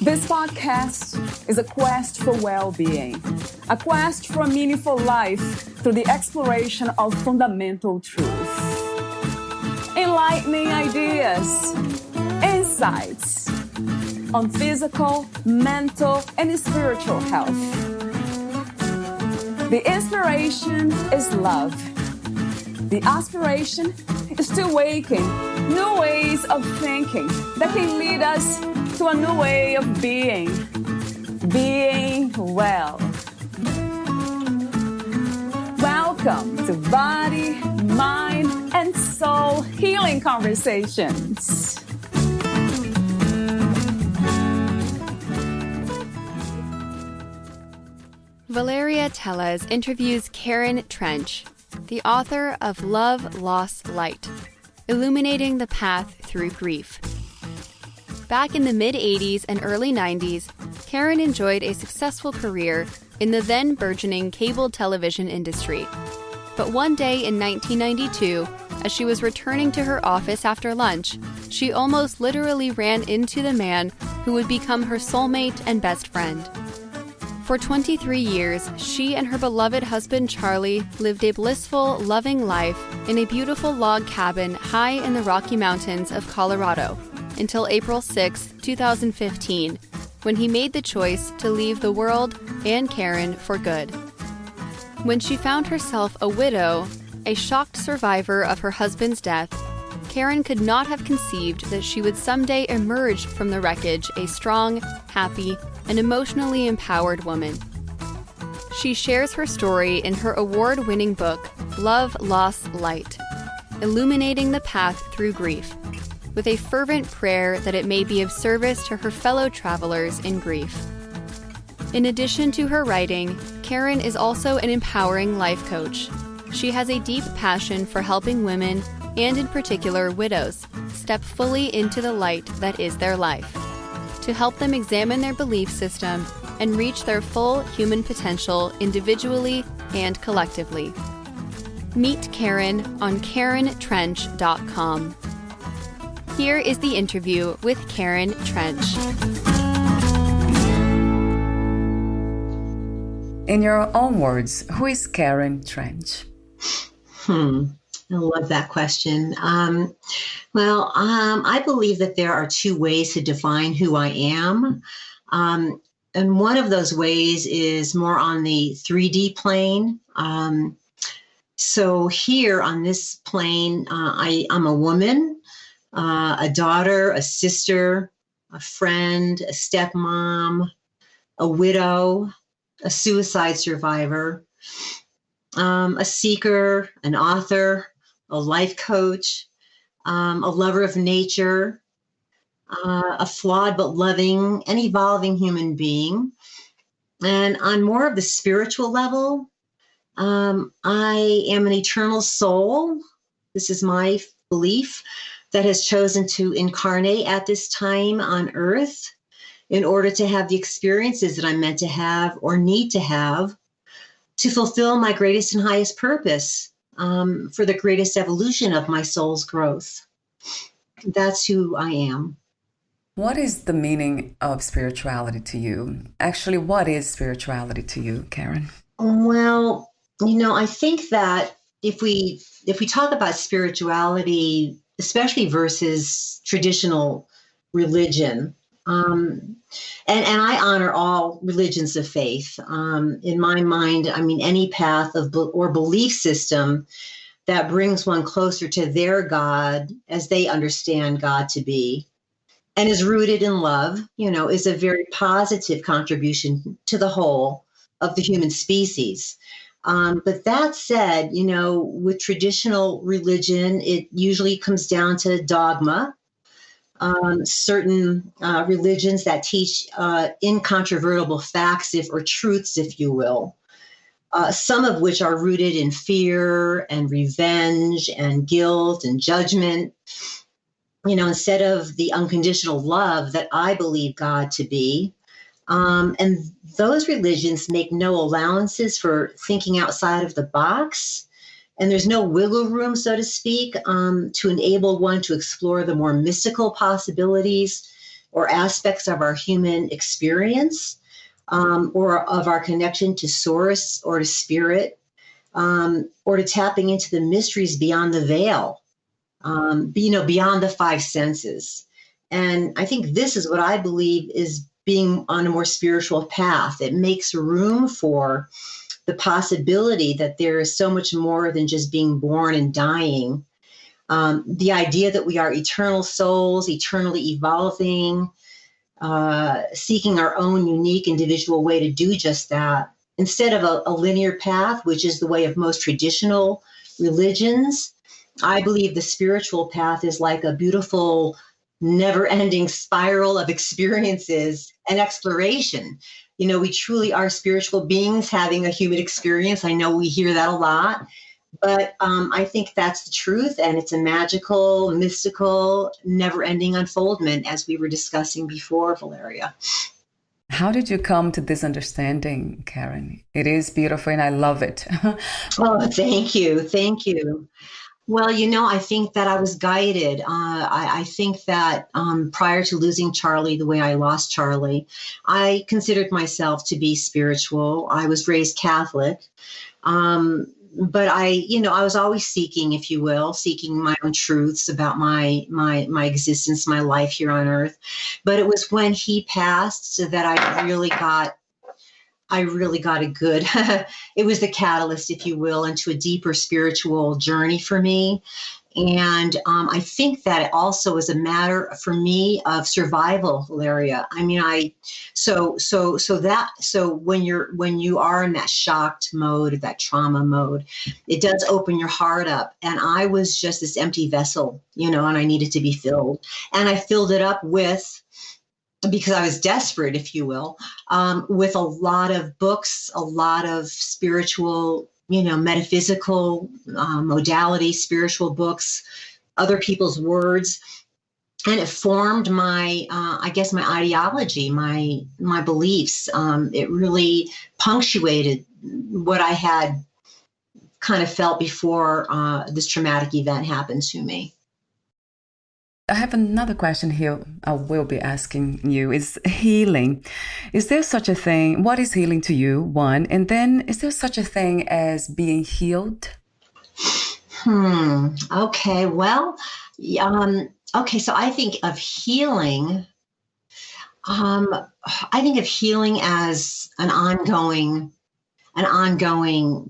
This podcast is a quest for well-being, a quest for a meaningful life through the exploration of fundamental truth. Enlightening ideas, insights on physical, mental, and spiritual health. The inspiration is love. The aspiration is to awaken new ways of thinking that can lead us to a new way of being well. Welcome to Body, Mind, and Soul Healing Conversations. Valeria Teles interviews Karen Trench, the author of Love, Loss, Light, Illuminating the Path Through Grief. Back in the mid-'80s and early '90s, Karen enjoyed a successful career in the then burgeoning cable television industry. But one day in 1992, as she was returning to her office after lunch, she almost literally ran into the man who would become her soulmate and best friend. For 23 years, she and her beloved husband Charlie lived a blissful, loving life in a beautiful log cabin high in the Rocky Mountains of Colorado until April 6, 2015, when he made the choice to leave the world and Karen for good. When she found herself a widow, a shocked survivor of her husband's death, Karen could not have conceived that she would someday emerge from the wreckage a strong, happy, and emotionally empowered woman. She shares her story in her award-winning book, Love, Loss, Light, Illuminating the Path Through Grief, with a fervent prayer that it may be of service to her fellow travelers in grief. In addition to her writing, Karen is also an empowering life coach. She has a deep passion for helping women, and in particular widows, step fully into the light that is their life, to help them examine their belief system and reach their full human potential individually and collectively. Meet Karen on KarenTrench.com. Here is the interview with Karen Trench. In your own words, who is Karen Trench? I love that question. I believe that there are two ways to define who I am. And one of those ways is more on the 3D plane. So here on this plane, I'm a woman, a daughter, a sister, a friend, a stepmom, a widow, a suicide survivor, a seeker, an author, a life coach, a lover of nature, a flawed but loving and evolving human being. And on more of the spiritual level, I am an eternal soul. This is my belief, that has chosen to incarnate at this time on earth in order to have the experiences that I'm meant to have or need to have to fulfill my greatest and highest purpose, for the greatest evolution of my soul's growth. That's who I am. What is the meaning of spirituality to you? Actually, what is spirituality to you, Karen? Well, I think that if we talk about spirituality, especially versus traditional religion, and I honor all religions of faith. In my mind, any path or belief system that brings one closer to their God as they understand God to be and is rooted in love, is a very positive contribution to the whole of the human species. But that said, with traditional religion, it usually comes down to dogma. Certain religions that teach incontrovertible facts or truths, if you will, some of which are rooted in fear and revenge and guilt and judgment, instead of the unconditional love that I believe God to be. And those religions make no allowances for thinking outside of the box. And there's no wiggle room, so to speak, to enable one to explore the more mystical possibilities or aspects of our human experience, or of our connection to source or to spirit, or to tapping into the mysteries beyond the veil, beyond the five senses. And I think this is what I believe is being on a more spiritual path. It makes room for the possibility that there is so much more than just being born and dying. The idea that we are eternal souls, eternally evolving, seeking our own unique individual way to do just that, instead of a linear path, which is the way of most traditional religions. I believe the spiritual path is like a beautiful, never-ending spiral of experiences and exploration. We truly are spiritual beings having a human experience. I know we hear that a lot, but I think that's the truth, and it's a magical, mystical, never-ending unfoldment, as we were discussing before, Valeria. How did you come to this understanding, Karen? It is beautiful and I love it. Oh, thank you. Thank you. Well, I think that I was guided. I think that prior to losing Charlie the way I lost Charlie, I considered myself to be spiritual. I was raised Catholic. But I was always seeking, if you will, seeking my own truths about my existence, my life here on earth. But it was when he passed that I really got a good, it was the catalyst, if you will, into a deeper spiritual journey for me. And I think that it also is a matter for me of survival, Valeria. I mean, so when you are in that shocked mode, that trauma mode, it does open your heart up. And I was just this empty vessel, and I needed to be filled. And I filled it up because I was desperate, if you will, with a lot of books, a lot of spiritual, metaphysical modality, spiritual books, other people's words. And it formed my ideology, my beliefs. It really punctuated what I had kind of felt before this traumatic event happened to me. I have another question here I will be asking you. Is healing. Is there such a thing? What is healing to you, one? And then is there such a thing as being healed? Okay. Well, so I think of healing. I think of healing as an ongoing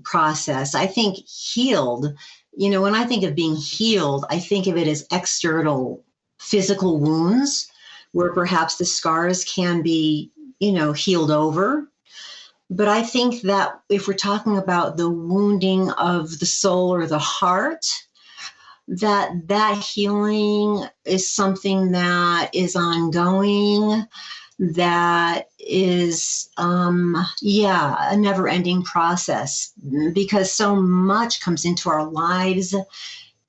process. I think healed, when I think of being healed, I think of it as external physical wounds where perhaps the scars can be, healed over. But I think that if we're talking about the wounding of the soul or the heart, that healing is something that is ongoing, that is, a never-ending process, because so much comes into our lives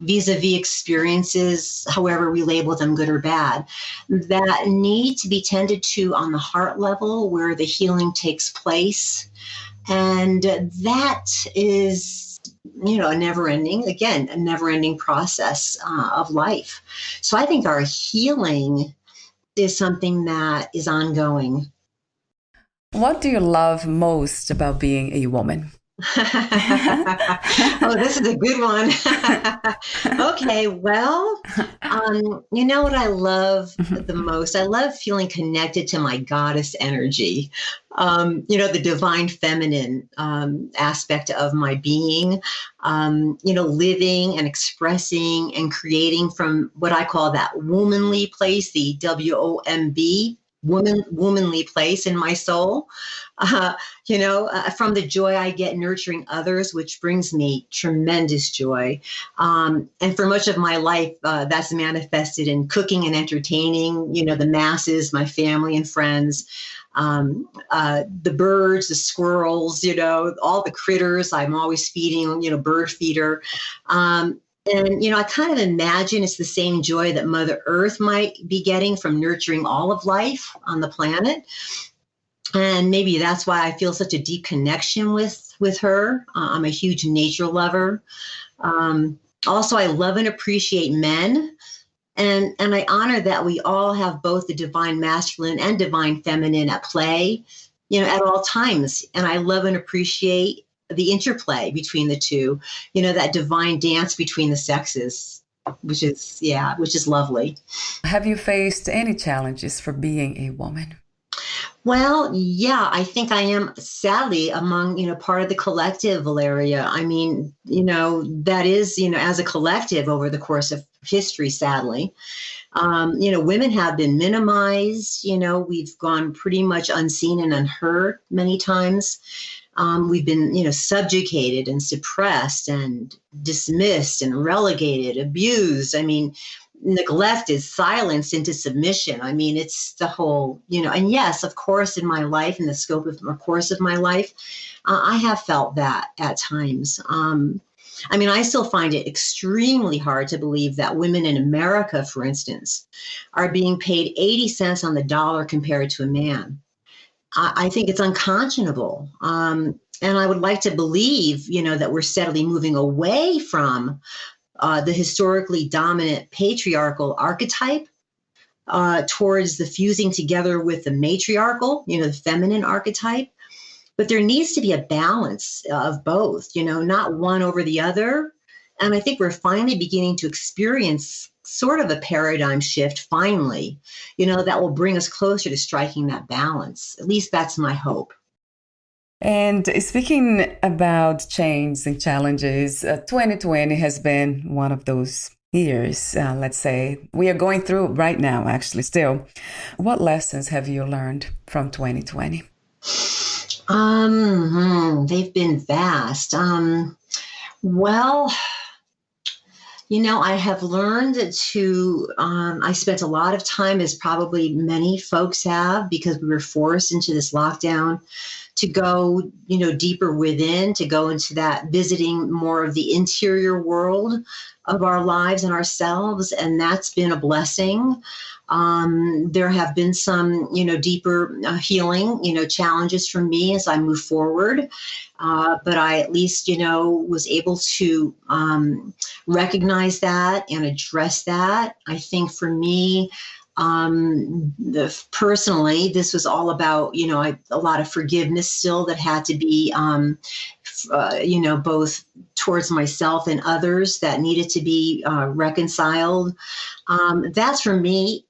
vis-a-vis experiences, however we label them, good or bad, that need to be tended to on the heart level where the healing takes place. And that is, a never-ending process of life. So I think our healing is something that is ongoing. What do you love most about being a woman? Oh, this is a good one. Okay, well, what I love the most? I love feeling connected to my goddess energy, the divine feminine aspect of my being, living and expressing and creating from what I call that womanly place, the WOMB, womanly place in my soul, from the joy I get nurturing others, which brings me tremendous joy. And for much of my life, that's manifested in cooking and entertaining, the masses, my family and friends, the birds, the squirrels, all the critters. I'm always feeding, bird feeder. And, I kind of imagine it's the same joy that Mother Earth might be getting from nurturing all of life on the planet. And maybe that's why I feel such a deep connection with her. I'm a huge nature lover. Also, I love and appreciate men. And I honor that we all have both the divine masculine and divine feminine at play, at all times. And I love and appreciate the interplay between the two, that divine dance between the sexes, which is lovely. Have you faced any challenges for being a woman? Well, yeah, I think I am sadly among, part of the collective, Valeria. I mean, that is, as a collective over the course of history, sadly, women have been minimized. We've gone pretty much unseen and unheard many times. We've been, subjugated and suppressed and dismissed and relegated, abused. I mean, neglected, silenced into submission. I mean, it's the whole, and yes, of course, in my life, in the scope of the course of my life, I have felt that at times. I mean, I still find it extremely hard to believe that women in America, for instance, are being paid 80 cents on the dollar compared to a man. I think it's unconscionable. And I would like to believe, that we're steadily moving away from the historically dominant patriarchal archetype towards the fusing together with the matriarchal, the feminine archetype. But there needs to be a balance of both, not one over the other. And I think we're finally beginning to experience sort of a paradigm shift, finally, that will bring us closer to striking that balance. At least that's my hope. And speaking about change and challenges, 2020 has been one of those years, let's say, we are going through right now, actually, still. What lessons have you learned from 2020? They've been vast. Well, I have learned to, I spent a lot of time, as probably many folks have, because we were forced into this lockdown, to go, deeper within, to go into that, visiting more of the interior world of our lives and ourselves. And that's been a blessing. There have been some, deeper healing, challenges for me as I move forward. But I at least, was able to recognize that and address that. I think for me, personally, this was all about, a lot of forgiveness still that had to be, both towards myself and others that needed to be reconciled. That's for me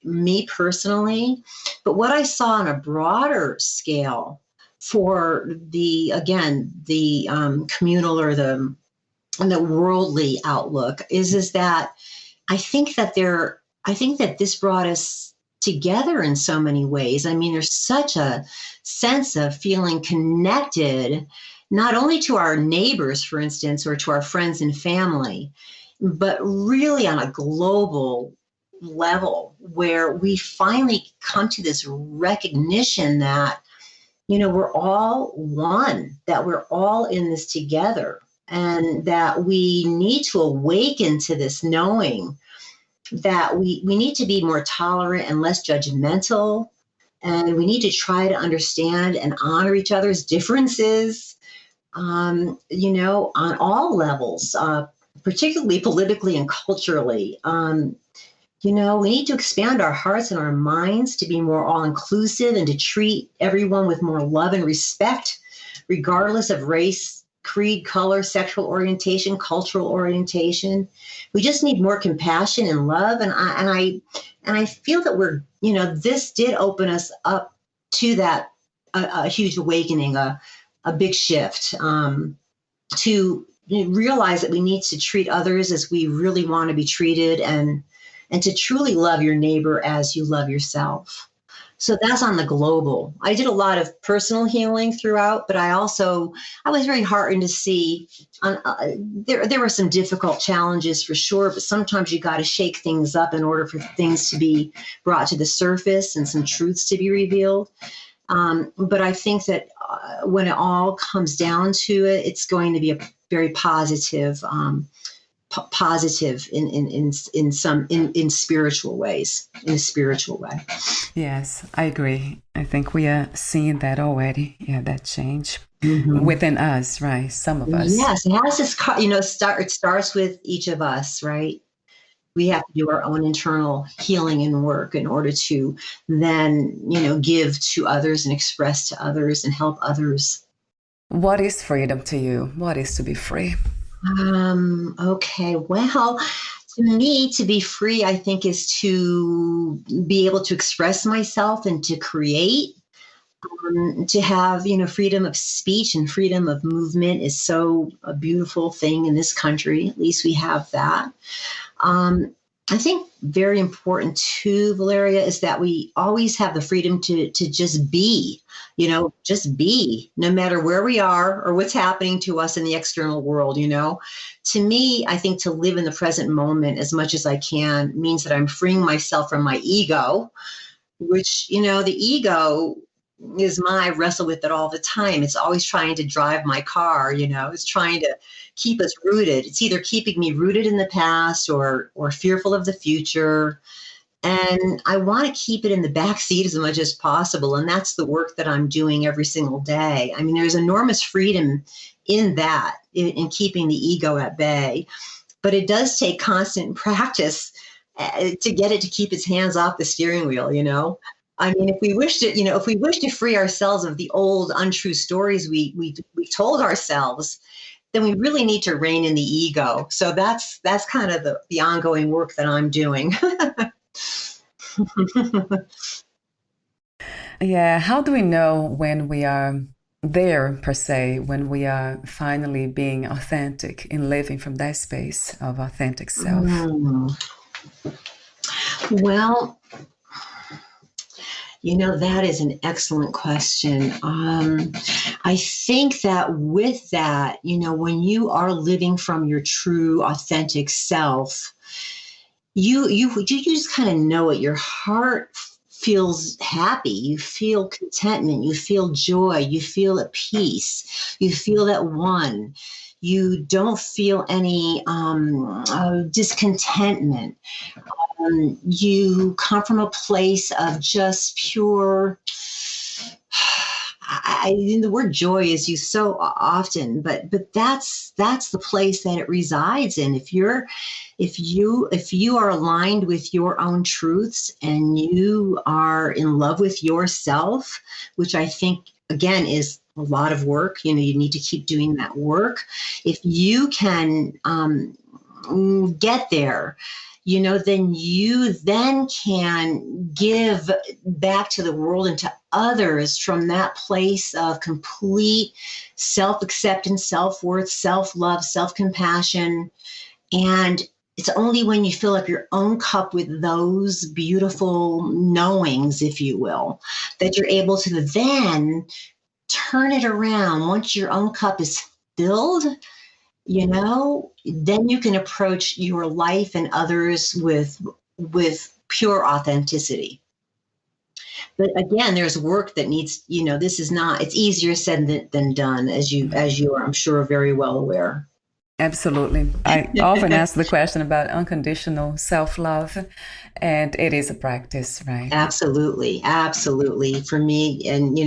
personally. But what I saw on a broader scale for the communal or the worldly outlook is that I think that this brought us together in so many ways. I mean, there's such a sense of feeling connected, not only to our neighbors, for instance, or to our friends and family, but really on a global level where we finally come to this recognition that, we're all one, that we're all in this together, and that we need to awaken to this knowing that we need to be more tolerant and less judgmental, and we need to try to understand and honor each other's differences, on all levels, particularly politically and culturally. We need to expand our hearts and our minds to be more all-inclusive and to treat everyone with more love and respect, regardless of race, creed, color, sexual orientation, cultural orientation. We just need more compassion and love. And I feel that we're, this did open us up to that, a huge awakening, a big shift, to realize that we need to treat others as we really want to be treated, and to truly love your neighbor as you love yourself. So that's on the global. I did a lot of personal healing throughout, but I was very heartened to see there were some difficult challenges for sure, but sometimes you got to shake things up in order for things to be brought to the surface and some truths to be revealed. But I think that when it all comes down to it, it's going to be a very positive in spiritual ways, in a spiritual way. Yes, I agree. I think we are seeing that already. Yeah, that change within us, right? Some of us. Yes, it has to, it starts with each of us, right? We have to do our own internal healing and work in order to then, give to others and express to others and help others. What is freedom to you? What is to be free? Okay. Well, to me, to be free, I think, is to be able to express myself and to create. To have, freedom of speech and freedom of movement is so a beautiful thing in this country. At least we have that. I think very important too, Valeria, is that we always have the freedom to just be, just be, no matter where we are or what's happening to us in the external world. To me, I think to live in the present moment as much as I can means that I'm freeing myself from my ego, which, the ego is I wrestle with it all the time. It's always trying to drive my car, it's trying to keep us rooted. It's either keeping me rooted in the past or fearful of the future. And I want to keep it in the back seat as much as possible. And that's the work that I'm doing every single day. I mean, there's enormous freedom in that, in keeping the ego at bay. But it does take constant practice to get it to keep its hands off the steering wheel, I mean, if we wish to free ourselves of the old untrue stories we told ourselves, then we really need to rein in the ego. So that's kind of the ongoing work that I'm doing. Yeah. How do we know when we are there, per se, when we are finally being authentic and living from that space of authentic self? Well, that is an excellent question. I think that with that, when you are living from your true, authentic self, you just kind of know it. Your heart feels happy. You feel contentment. You feel joy. You feel at peace. You feel at one. You don't feel any discontentment. You come from a place of just pure, the word joy is used so often, but that's the place that it resides in. If you are aligned with your own truths and you are in love with yourself, which I think again is a lot of work, you need to keep doing that work. If you can get there, then you then can give back to the world and to others from that place of complete self-acceptance, self-worth, self-love, self-compassion. And it's only when you fill up your own cup with those beautiful knowings, if you will, that you're able to then turn it around. Once your own cup is filled, then you can approach your life and others with pure authenticity. But again, there's work that needs, this is not, it's easier said than done, as you are, I'm sure, very well aware. Absolutely. I often ask the question about unconditional self-love, and it is a practice, right? Absolutely. Absolutely. For me, and,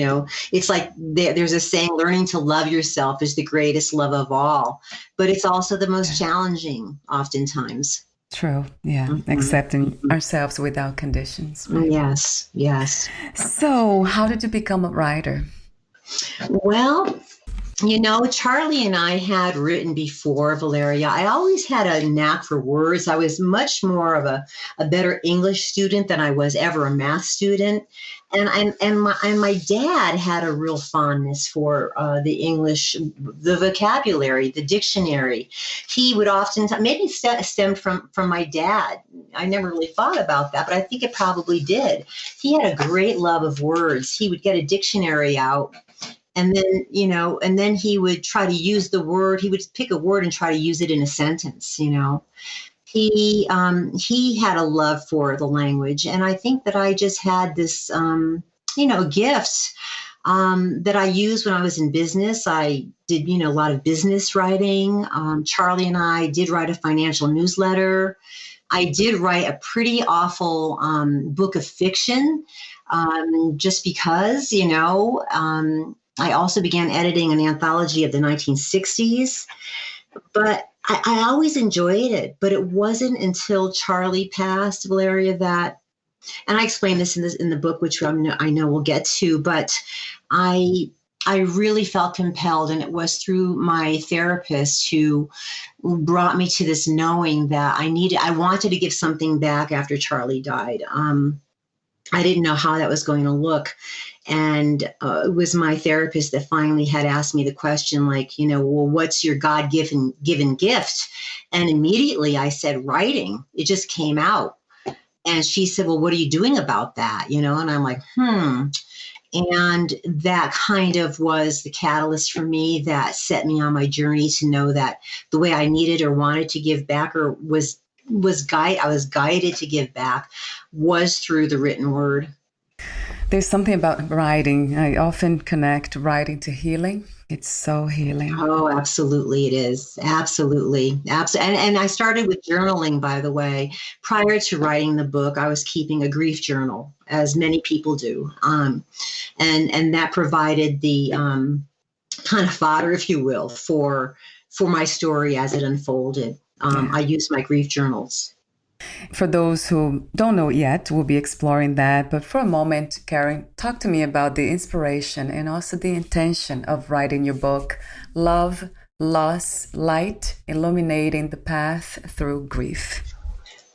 it's like there's a saying, learning to love yourself is the greatest love of all, but it's also the most challenging oftentimes. True. Yeah. Mm-hmm. Accepting ourselves without conditions. Right? Yes. Yes. So how did you become a writer? Well, Charlie and I had written before, Valeria. I always had a knack for words. I was much more of a better English student than I was ever a math student. And my dad had a real fondness for the English, the vocabulary, the dictionary. He would often, maybe stemmed from my dad. I never really thought about that, but I think it probably did. He had a great love of words. He would get a dictionary out. And then, and then he would try to use the word. He would pick a word and try to use it in a sentence. He had a love for the language, and I think that I just had this, gift that I used when I was in business. I did, a lot of business writing. Charlie and I did write a financial newsletter. I did write a pretty awful book of fiction, just because, I also began editing an anthology of the 1960s. But I always enjoyed it, but it wasn't until Charlie passed, Valeria, that, and I explain this in the book, which I know we'll get to, but I I really felt compelled, and it was through my therapist who brought me to this knowing that I wanted to give something back after Charlie died. I didn't know how that was going to look. And it was my therapist that finally had asked me the question, like, well, what's your God given gift? And immediately I said, writing. It just came out. And she said, well, what are you doing about that? And I'm like, And that kind of was the catalyst for me that set me on my journey to know that the way I needed or wanted to give back, or I was guided to give back, was through the written word. There's something about writing. I often connect writing to healing. It's so healing. Oh, absolutely. It is. Absolutely. Absolutely. And I started with journaling, by the way. Prior to writing the book, I was keeping a grief journal, as many people do. And that provided the kind of fodder, if you will, for my story as it unfolded. I used my grief journals. For those who don't know yet, we'll be exploring that. But for a moment, Karen, talk to me about the inspiration and also the intention of writing your book, Love, Loss, Light, Illuminating the Path Through Grief.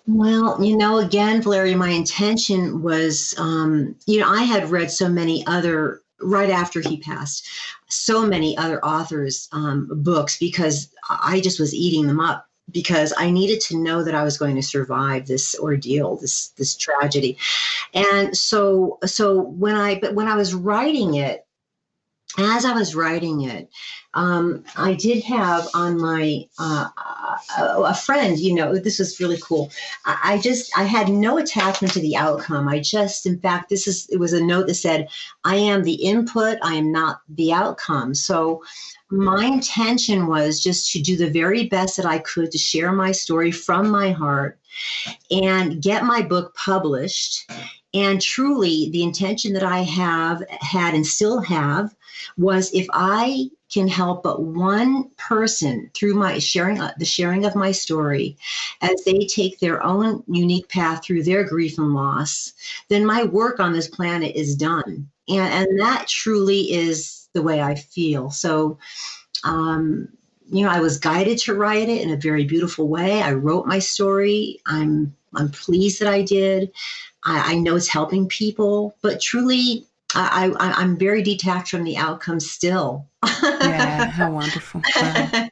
Well, again, Valeria, my intention was, I had read so many other, right after he passed, so many other authors' books, because I just was eating them up, because I needed to know that I was going to survive this ordeal, this tragedy. And so when I was writing it, as I was writing it, I did have on my a friend. This was really cool. I had no attachment to the outcome. In fact, it was a note that said, "I am the input. I am not the outcome." So my intention was just to do the very best that I could to share my story from my heart and get my book published. And truly, the intention that I had and still have was, if I can help but one person through my the sharing of my story, as they take their own unique path through their grief and loss, then my work on this planet is done. And that truly is the way I feel. So, I was guided to write it in a very beautiful way. I wrote my story. I'm pleased that I did. I know it's helping people, but truly, I'm very detached from the outcome still. Yeah, how wonderful. Wow.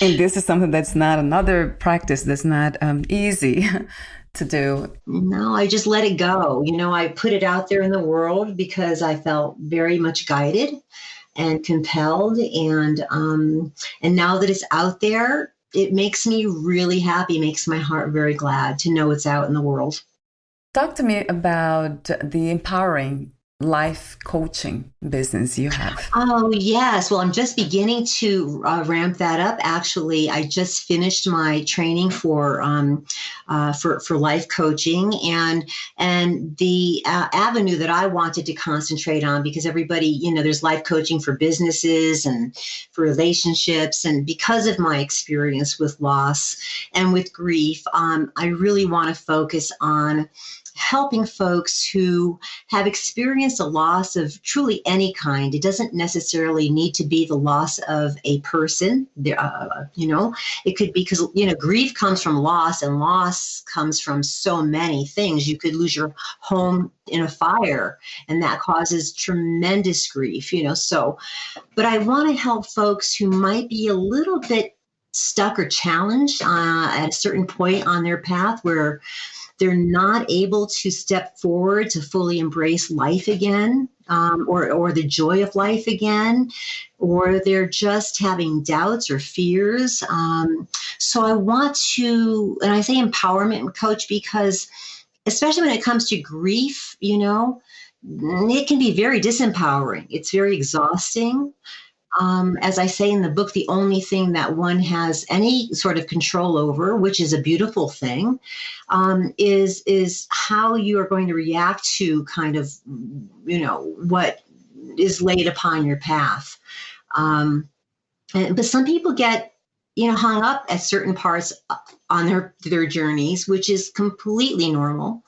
And this is something that's not another practice that's not easy to do. No, I just let it go. I put it out there in the world because I felt very much guided and compelled. And now that it's out there, it makes me really happy, makes my heart very glad to know it's out in the world. Talk to me about the empowering life coaching business you have. Oh, yes. Well, I'm just beginning to ramp that up. Actually, I just finished my training for life coaching, and the avenue that I wanted to concentrate on, because everybody, there's life coaching for businesses and for relationships. And because of my experience with loss and with grief, I really want to focus on helping folks who have experienced a loss of truly any kind. It doesn't necessarily need to be the loss of a person. It could be, because, grief comes from loss, and loss comes from so many things. You could lose your home in a fire, and that causes tremendous grief, but I want to help folks who might be a little bit stuck or challenged at a certain point on their path, where they're not able to step forward to fully embrace life again, or the joy of life again, or they're just having doubts or fears. So I want to, and I say empowerment coach, because especially when it comes to grief, it can be very disempowering. It's very exhausting. As I say in the book, the only thing that one has any sort of control over, which is a beautiful thing, is how you are going to react to kind of, what is laid upon your path. But some people get hung up at certain parts on their journeys, which is completely normal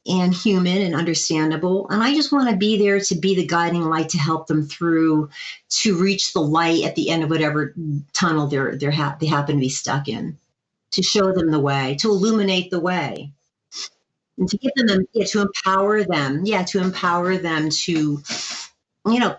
and human and understandable. And I just want to be there to be the guiding light to help them through, to reach the light at the end of whatever tunnel they happen to be stuck in, to show them the way, to illuminate the way, and to give them, to empower them, to,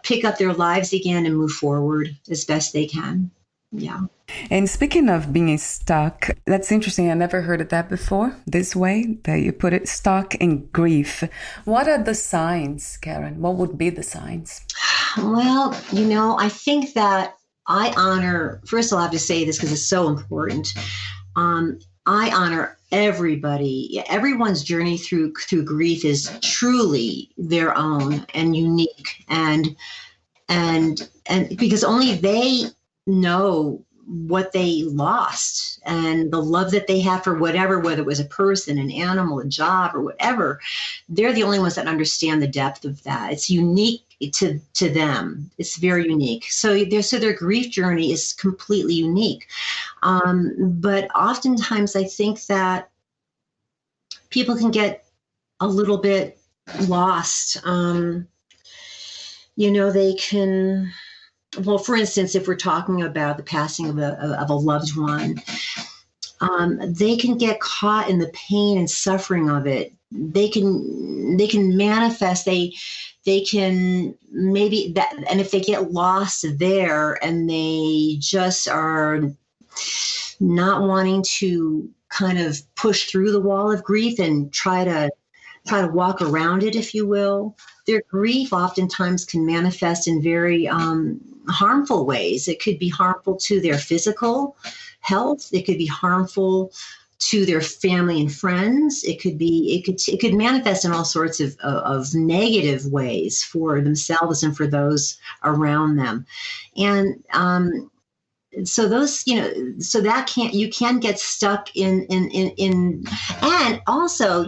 pick up their lives again and move forward as best they can. Yeah. And speaking of being stuck, that's interesting. I never heard of that before, this way that you put it, stuck in grief. What are the signs, Karen? What would be the signs? Well, I think that I honor, first I'll have to say this because it's so important. I honor everybody. Everyone's journey through grief is truly their own and unique. And because only they know what they lost and the love that they have for whatever, whether it was a person, an animal, a job, or whatever. They're the only ones that understand the depth of that. It's unique to them. It's very unique. So their grief journey is completely unique. But oftentimes I think that people can get a little bit lost. They can, well, for instance, if we're talking about the passing of a loved one, they can get caught in the pain and suffering of it. They can manifest. They can maybe that, and if they get lost there and they just are not wanting to kind of push through the wall of grief and try to walk around it, if you will, their grief oftentimes can manifest in very harmful ways. It could be harmful to their physical health. It could be harmful to their family and friends. It could manifest in all sorts of negative ways for themselves and for those around them. And so those, so that you can get stuck in, and also,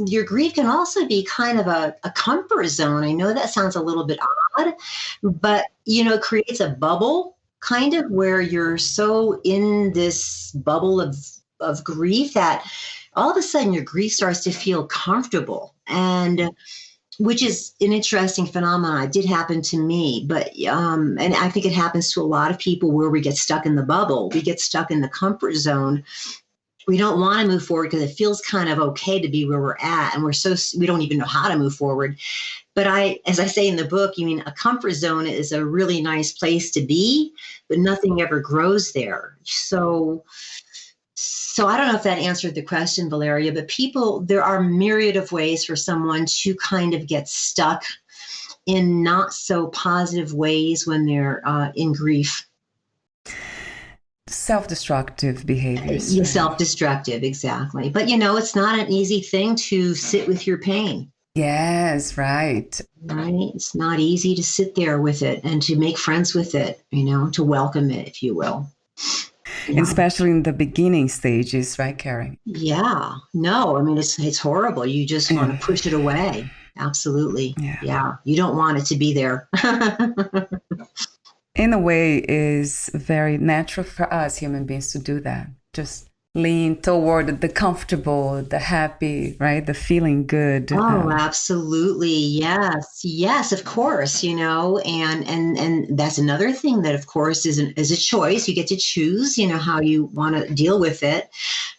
your grief can also be kind of a comfort zone. I know that sounds a little bit odd, but, it creates a bubble kind of where you're so in this bubble of grief that all of a sudden your grief starts to feel comfortable, and which is an interesting phenomenon. It did happen to me, but and I think it happens to a lot of people where we get stuck in the bubble. We get stuck in the comfort zone. We don't want to move forward because it feels kind of okay to be where we're at, and we don't even know how to move forward. But as I say in the book, a comfort zone is a really nice place to be, but nothing ever grows there. So I don't know if that answered the question, Valeria, but there are myriad of ways for someone to kind of get stuck in not so positive ways when they're in grief. Self-destructive behaviors. Right? Self-destructive, exactly. But, it's not an easy thing to sit with your pain. Yes, right. Right. It's not easy to sit there with it and to make friends with it, to welcome it, if you will. Yeah. Especially in the beginning stages, right, Karen? Yeah. No, it's horrible. You just want to push it away. Absolutely. Yeah. You don't want it to be there. In a way, is very natural for us human beings to do that. Just lean toward the comfortable, the happy, right? The feeling good. Oh, absolutely. Yes, of course, and that's another thing that, of course, is a choice. You get to choose, how you want to deal with it.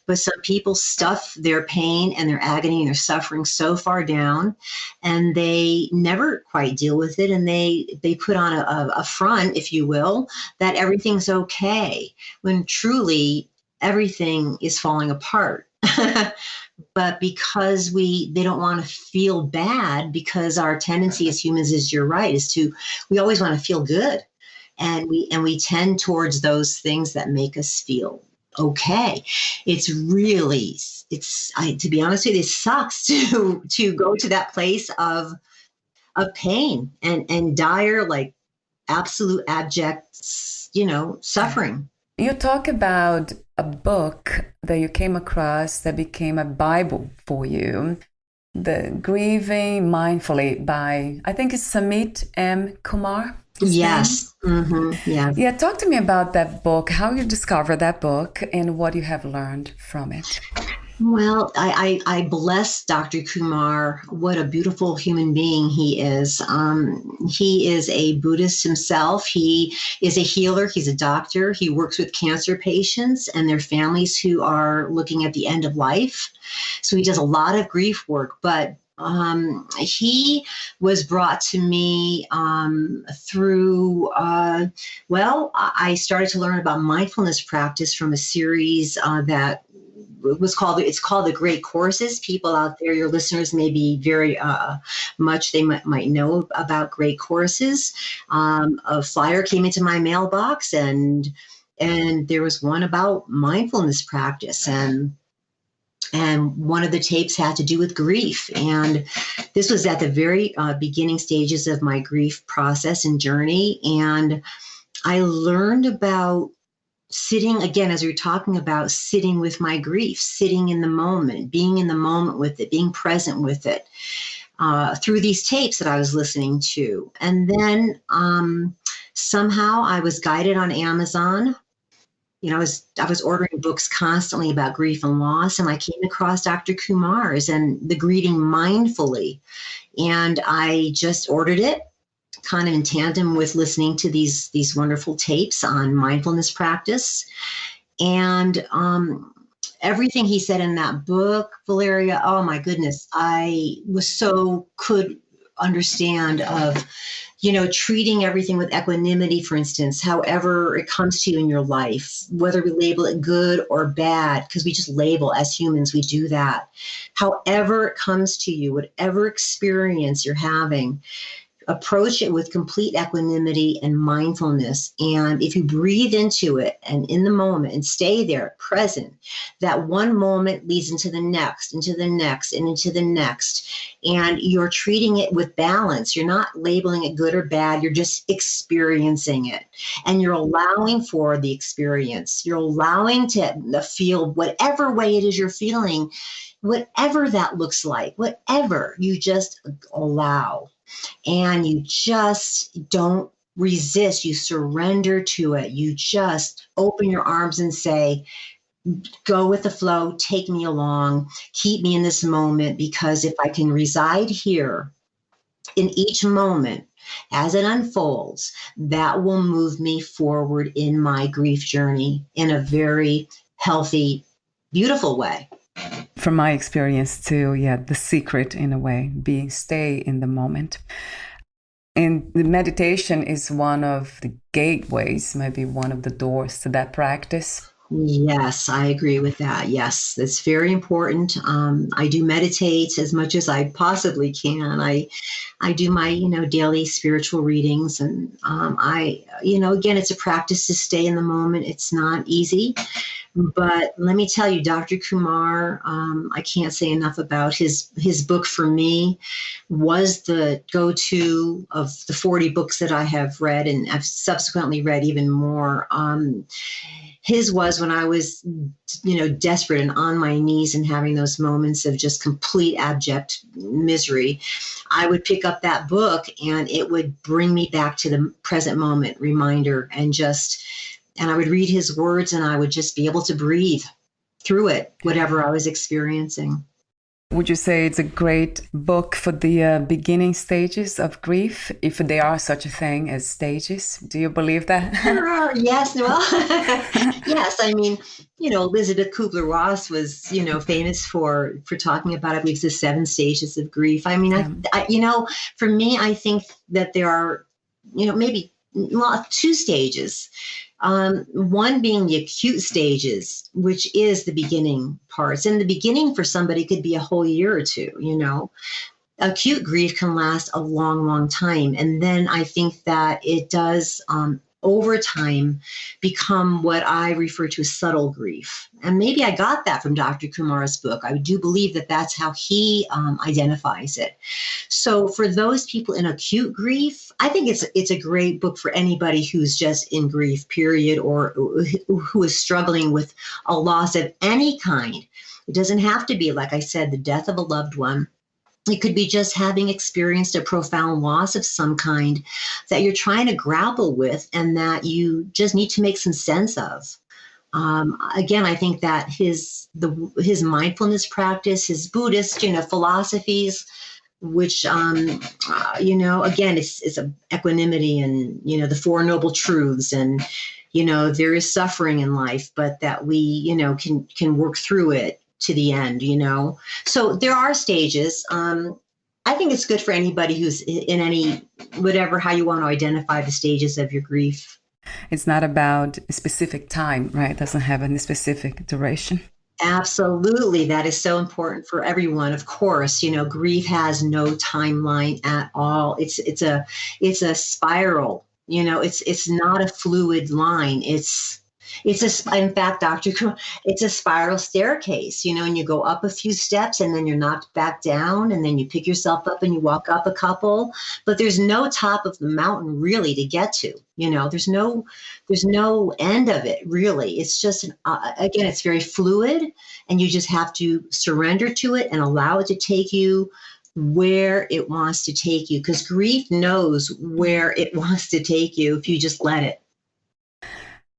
But some people stuff their pain and their agony and their suffering so far down, and they never quite deal with it. And they put on a front, if you will, that everything's okay, when truly everything is falling apart. But because they don't want to feel bad, because our tendency as humans is, you're right, we always want to feel good. And we tend towards those things that make us feel okay. To be honest with you, it sucks to go to that place of pain and dire, like absolute abject, suffering. You talk about a book that you came across that became a Bible for you. The Grieving Mindfully by, I think it's Samit M. Kumar. Yes. Mm-hmm. Yeah. Yeah, talk to me about that book, how you discovered that book, and what you have learned from it. Well, I bless Dr. Kumar. What a beautiful human being he is. He is a Buddhist himself. He is a healer. He's a doctor. He works with cancer patients and their families who are looking at the end of life. So he does a lot of grief work, but he was brought to me through, I started to learn about mindfulness practice from a series that it's called the Great Courses. People out there, your listeners may be very much, they might know about Great Courses. A flyer came into my mailbox and there was one about mindfulness practice, and one of the tapes had to do with grief. And this was at the very beginning stages of my grief process and journey. And I learned about sitting, again, as we were talking about, sitting with my grief, sitting in the moment, being in the moment with it, being present with it, through these tapes that I was listening to. And then somehow I was guided on Amazon. You know, I was ordering books constantly about grief and loss, and I came across Dr. Kumar's and the Grieving Mindfully. And I just ordered it, kind of in tandem with listening to these wonderful tapes on mindfulness practice. And everything he said in that book, Valeria, oh my goodness, I could understand of, treating everything with equanimity, for instance, however it comes to you in your life, whether we label it good or bad, because we just label, as humans, we do that. However it comes to you, whatever experience you're having, approach it with complete equanimity and mindfulness. And if you breathe into it and in the moment and stay there present, that one moment leads into the next, and into the next. And you're treating it with balance. You're not labeling it good or bad. You're just experiencing it. And you're allowing for the experience. You're allowing to feel whatever way it is you're feeling, whatever that looks like, whatever, you just allow. And you just don't resist. You surrender to it. You just open your arms and say, go with the flow, take me along, keep me in this moment, because if I can reside here in each moment as it unfolds, that will move me forward in my grief journey in a very healthy, beautiful way. From my experience too, the secret in a way, stay in the moment. And the meditation is one of the gateways, maybe one of the doors to that practice. Yes, I agree with that. Yes, it's very important. I do meditate as much as I possibly can. I do my, daily spiritual readings, and again, it's a practice to stay in the moment. It's not easy. But let me tell you, Dr. Kumar, I can't say enough about his book. For me, was the go-to of the 40 books that I have read, and I've subsequently read even more. His was when I was, desperate and on my knees and having those moments of just complete abject misery. I would pick up that book and it would bring me back to the present moment, reminder, and I would read his words and I would just be able to breathe through it, whatever I was experiencing. Would you say it's a great book for the beginning stages of grief, if there are such a thing as stages? Do you believe that? Yes. Well, yes. I mean, Elizabeth Kubler-Ross was, famous for talking about, I believe, the 7 stages of grief. I mean, for me, I think that there are, maybe 2 stages. One being the acute stages, which is the beginning parts. And the beginning for somebody could be a whole year or 2, Acute grief can last a long, long time. And then I think that it does, over time, become what I refer to as subtle grief. And maybe I got that from Dr. Kumar's book. I do believe that that's how he identifies it. So for those people in acute grief, I think it's a great book for anybody who's just in grief, period, or who is struggling with a loss of any kind. It doesn't have to be, like I said, the death of a loved one. It could be just having experienced a profound loss of some kind that you're trying to grapple with and that you just need to make some sense of. Again, I think that his mindfulness practice, his Buddhist, philosophies, which, again, it's a equanimity and, the Four Noble Truths, and, there is suffering in life, but that we, can work through it to the end, So there are stages. I think it's good for anybody who's in any, whatever, how you want to identify the stages of your grief. It's not about a specific time, right? It doesn't have any specific duration. Absolutely. That is so important for everyone. Of course, grief has no timeline at all. It's a spiral, it's not a fluid line. In fact, it's a spiral staircase, and you go up a few steps and then you're knocked back down and then you pick yourself up and you walk up a couple, but there's no top of the mountain really to get to, there's no end of it really. It's just, again, it's very fluid and you just have to surrender to it and allow it to take you where it wants to take you, because grief knows where it wants to take you if you just let it.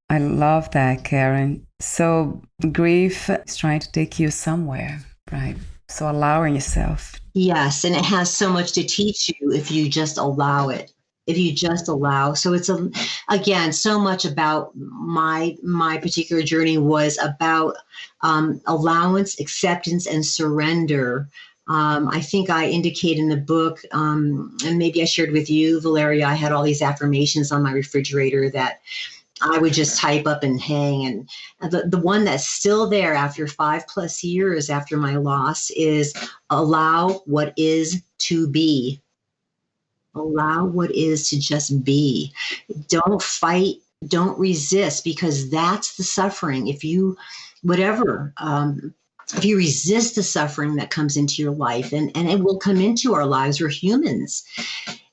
I love that, Karen. So grief is trying to take you somewhere, right? So allowing yourself. Yes, and it has so much to teach you if you just allow it. If you just allow. So it's again, so much about my particular journey was about allowance, acceptance, and surrender. I think I indicate in the book, and maybe I shared with you, Valeria, I had all these affirmations on my refrigerator that I would just type up and hang. And the one that's still there after 5+ years after my loss is allow what is to be. Allow what is to just be. Don't fight, don't resist, because that's the suffering. If you resist the suffering that comes into your life, and it will come into our lives, we're humans,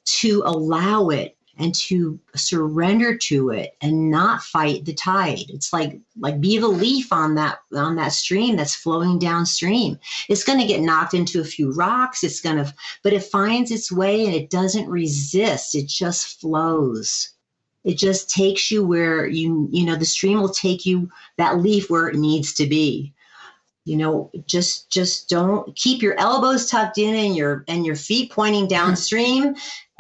to allow it and to surrender to it and not fight the tide. It's like be the leaf on that stream that's flowing downstream. It's going to get knocked into a few rocks. But it finds its way and it doesn't resist. It just flows. It just takes you where the stream will take you, that leaf, where it needs to be. Just don't keep your elbows tucked in and your feet pointing downstream,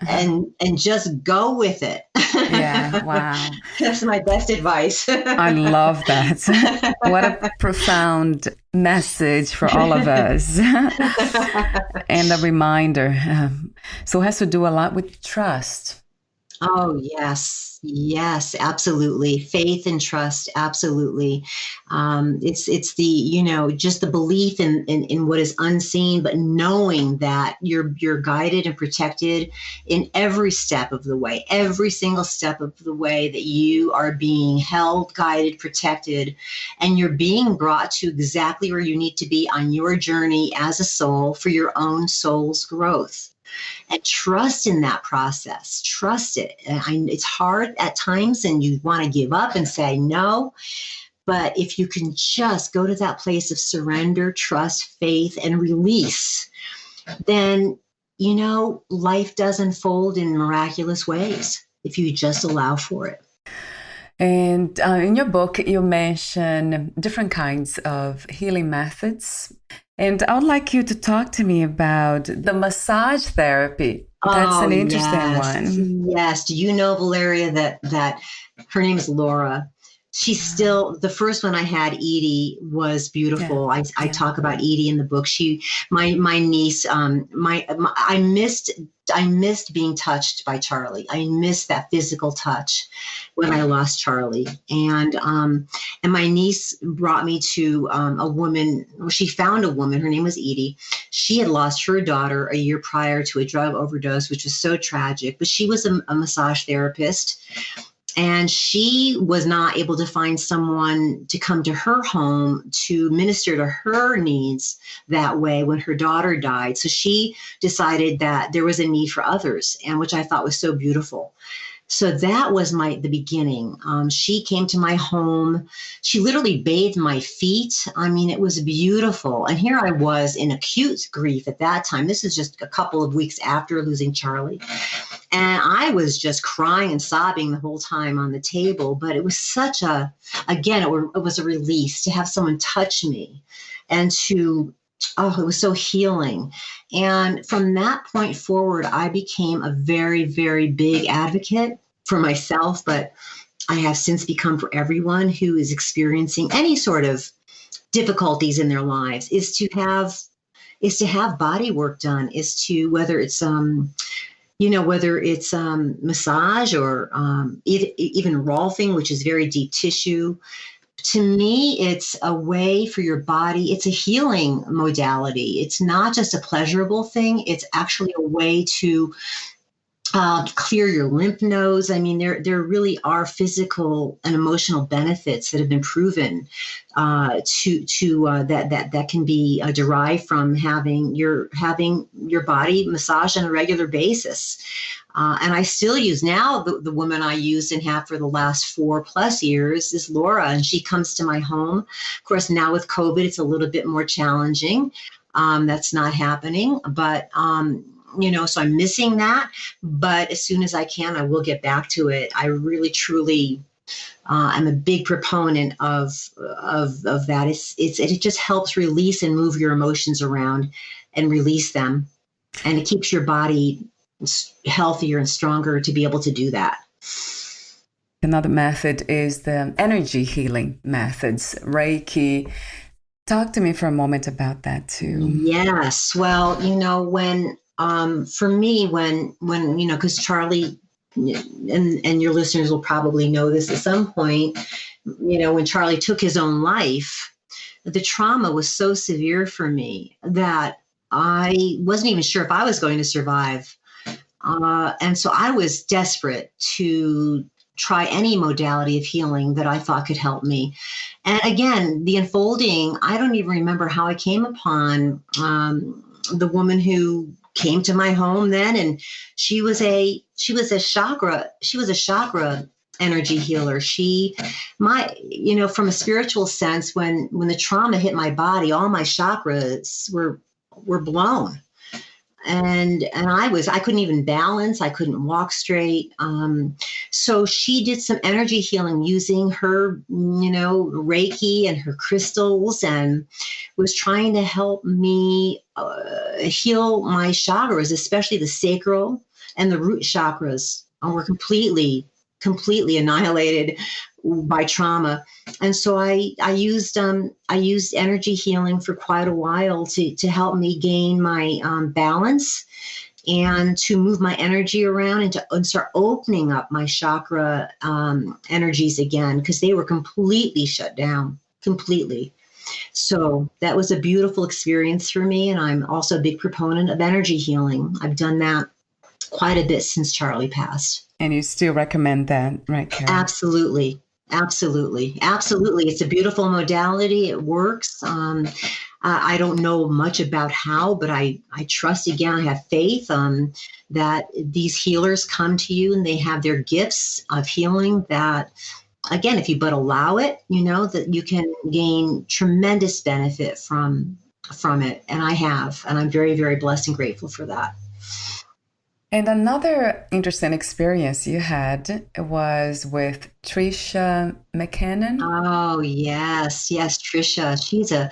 and just go with it. Yeah, wow. That's my best advice. I love that. What a profound message for all of us. And a reminder. So it has to do a lot with trust. Oh, yes, absolutely. Faith and trust, absolutely. It's the, just the belief in what is unseen, but knowing that you're guided and protected in every step of the way, every single step of the way, that you are being held, guided, protected, and you're being brought to exactly where you need to be on your journey as a soul for your own soul's growth. And trust in that process. Trust it. It's hard at times and you want to give up and say no. But if you can just go to that place of surrender, trust, faith, and release, then, life does unfold in miraculous ways if you just allow for it. And in your book, you mention different kinds of healing methods. And I would like you to talk to me about the massage therapy. That's an interesting one. Yes. Do you know, Valeria, that her name is Laura? She's still, the first one I had, Edie, was beautiful. Yeah. I talk about Edie in the book. My niece, I missed being touched by Charlie. I missed that physical touch when I lost Charlie. And my niece brought me to a woman. She found a woman. Her name was Edie. She had lost her daughter a year prior to a drug overdose, which was so tragic. But she was a massage therapist. And she was not able to find someone to come to her home to minister to her needs that way when her daughter died. So she decided that there was a need for others, and which I thought was so beautiful. So that was the beginning. She came to my home. She literally bathed my feet. I mean, it was beautiful. And here I was in acute grief at that time. This is just a couple of weeks after losing Charlie. And I was just crying and sobbing the whole time on the table. But it was such again, it was a release to have someone touch me and it was so healing. And from that point forward, I became a very, very big advocate for myself, but I have since become for everyone who is experiencing any sort of difficulties in their lives is to have body work done, whether it's massage or even rolfing, which is very deep tissue. To me, it's a way for your body. It's a healing modality. It's not just a pleasurable thing. It's actually a way to clear your lymph nodes. I mean, there really are physical and emotional benefits that have been proven that can be derived from having your body massaged on a regular basis. And I still use now the woman I used and have for the last 4+ years is Laura, and she comes to my home. Of course, now with COVID, it's a little bit more challenging. That's not happening, but so I'm missing that. But as soon as I can, I will get back to it. I really, truly, I'm a big proponent of that. It just helps release and move your emotions around and release them, and it keeps your body healthier and stronger to be able to do that. Another method is the energy healing methods, Reiki. Talk to me for a moment about that too. Yes. Well, for me, when because Charlie, and your listeners will probably know this at some point, when Charlie took his own life, the trauma was so severe for me that I wasn't even sure if I was going to survive. And so I was desperate to try any modality of healing that I thought could help me. And again, the unfolding, I don't even remember how I came upon the woman who came to my home then, and she was a chakra energy healer. From a spiritual sense, when the trauma hit my body, all my chakras were blown. And I couldn't even balance. I couldn't walk straight. So she did some energy healing using her, Reiki and her crystals, and was trying to help me heal my chakras, especially the sacral and the root chakras were completely annihilated by trauma. And so I used energy healing for quite a while to help me gain my balance and to move my energy around and start opening up my chakra energies again, because they were completely shut down, completely. So that was a beautiful experience for me. And I'm also a big proponent of energy healing. I've done that quite a bit since Charlie passed. And you still recommend that, right, Karen? Absolutely. It's a beautiful modality. It works. I don't know much about how, but I trust, again, I have faith that these healers come to you and they have their gifts of healing that, again, if you but allow it, that you can gain tremendous benefit from it. And I have, and I'm very, very blessed and grateful for that. And another interesting experience you had was with Trisha McKinnon. Oh, yes, Trisha.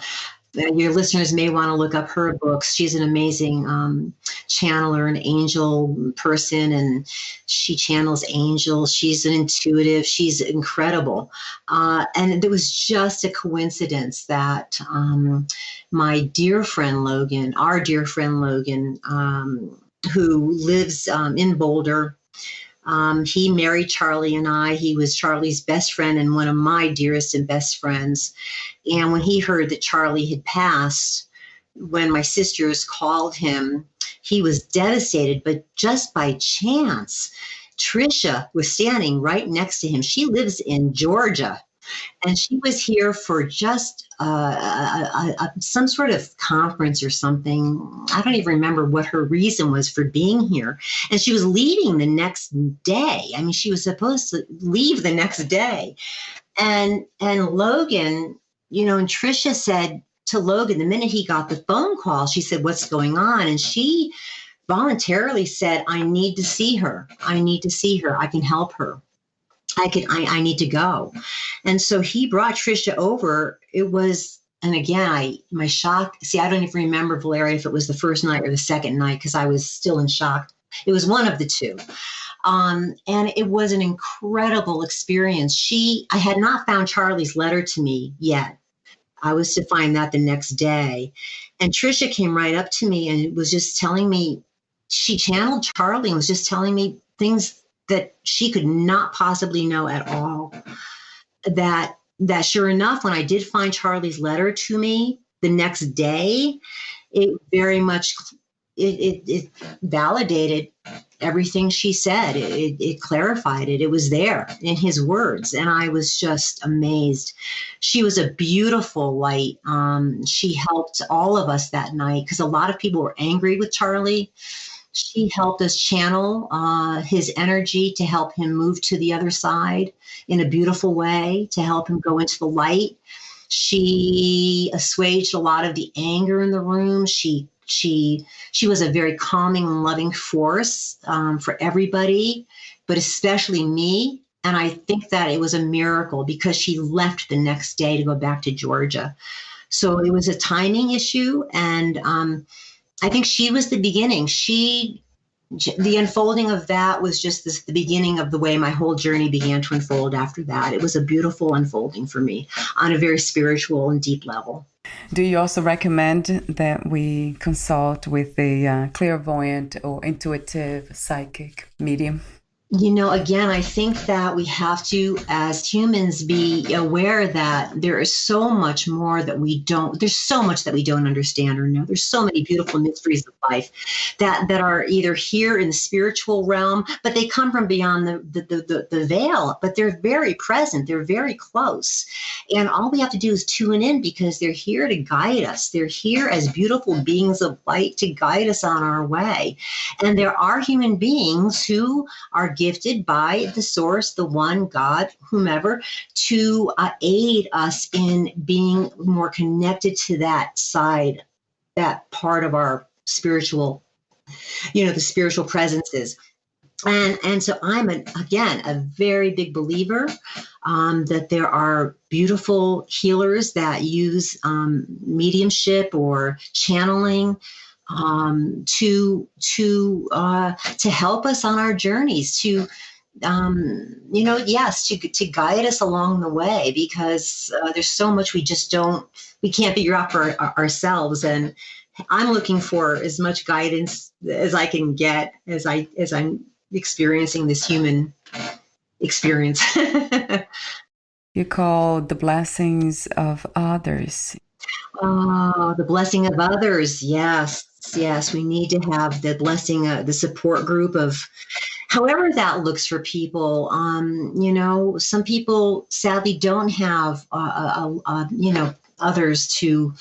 Your listeners may want to look up her books. She's an amazing channeler, an angel person, and she channels angels. She's an intuitive. She's incredible. And it was just a coincidence that my dear friend Logan, who lives in Boulder. He married Charlie and I. He was Charlie's best friend and one of my dearest and best friends. And when he heard that Charlie had passed, when my sisters called him, he was devastated. But just by chance, Trisha was standing right next to him. She lives in Georgia. And she was here for just some sort of conference or something. I don't even remember what her reason was for being here. And she was leaving the next day. I mean, she was supposed to leave the next day. And Logan, and Trisha said to Logan, the minute he got the phone call, she said, "What's going on?" And she voluntarily said, "I need to see her. I need to see her. I can help her. I need to go." And so he brought Trisha over. It was, and again, my shock. See, I don't even remember, Valeria, if it was the first night or the second night, because I was still in shock. It was one of the two. And it was an incredible experience. I had not found Charlie's letter to me yet. I was to find that the next day. And Trisha came right up to me and was just telling me, she channeled Charlie and was just telling me things that she could not possibly know at all. That sure enough, when I did find Charlie's letter to me the next day, it very much, it validated everything she said. It clarified it. It was there in his words. And I was just amazed. She was a beautiful light. She helped all of us that night because a lot of people were angry with Charlie. She helped us channel his energy to help him move to the other side in a beautiful way, to help him go into the light. She assuaged a lot of the anger in the room. She was a very calming and loving force for everybody, but especially me. And I think that it was a miracle because she left the next day to go back to Georgia. So it was a timing issue. And I think she was the beginning. The unfolding of that was just the beginning of the way my whole journey began to unfold after that. It was a beautiful unfolding for me on a very spiritual and deep level. Do you also recommend that we consult with a clairvoyant or intuitive psychic medium? Again, I think that we have to, as humans, be aware that there is so much more there's so much that we don't understand or know. There's so many beautiful mysteries of life that are either here in the spiritual realm, but they come from beyond the veil, but they're very present. They're very close. And all we have to do is tune in because they're here to guide us. They're here as beautiful beings of light to guide us on our way. And there are human beings who are gifted by the source, the one, God, whomever, to aid us in being more connected to that side, that part of our spiritual, the spiritual presences. And so I'm, again, a very big believer that there are beautiful healers that use mediumship or channeling to help us on our journeys, to guide us along the way, because there's so much we can't figure out for ourselves. And I'm looking for as much guidance as I can get as I'm experiencing this human experience. You call the blessings of others. Oh, the blessing of others. Yes. We need to have the blessing, the support group of however that looks for people. Some people sadly don't have, others to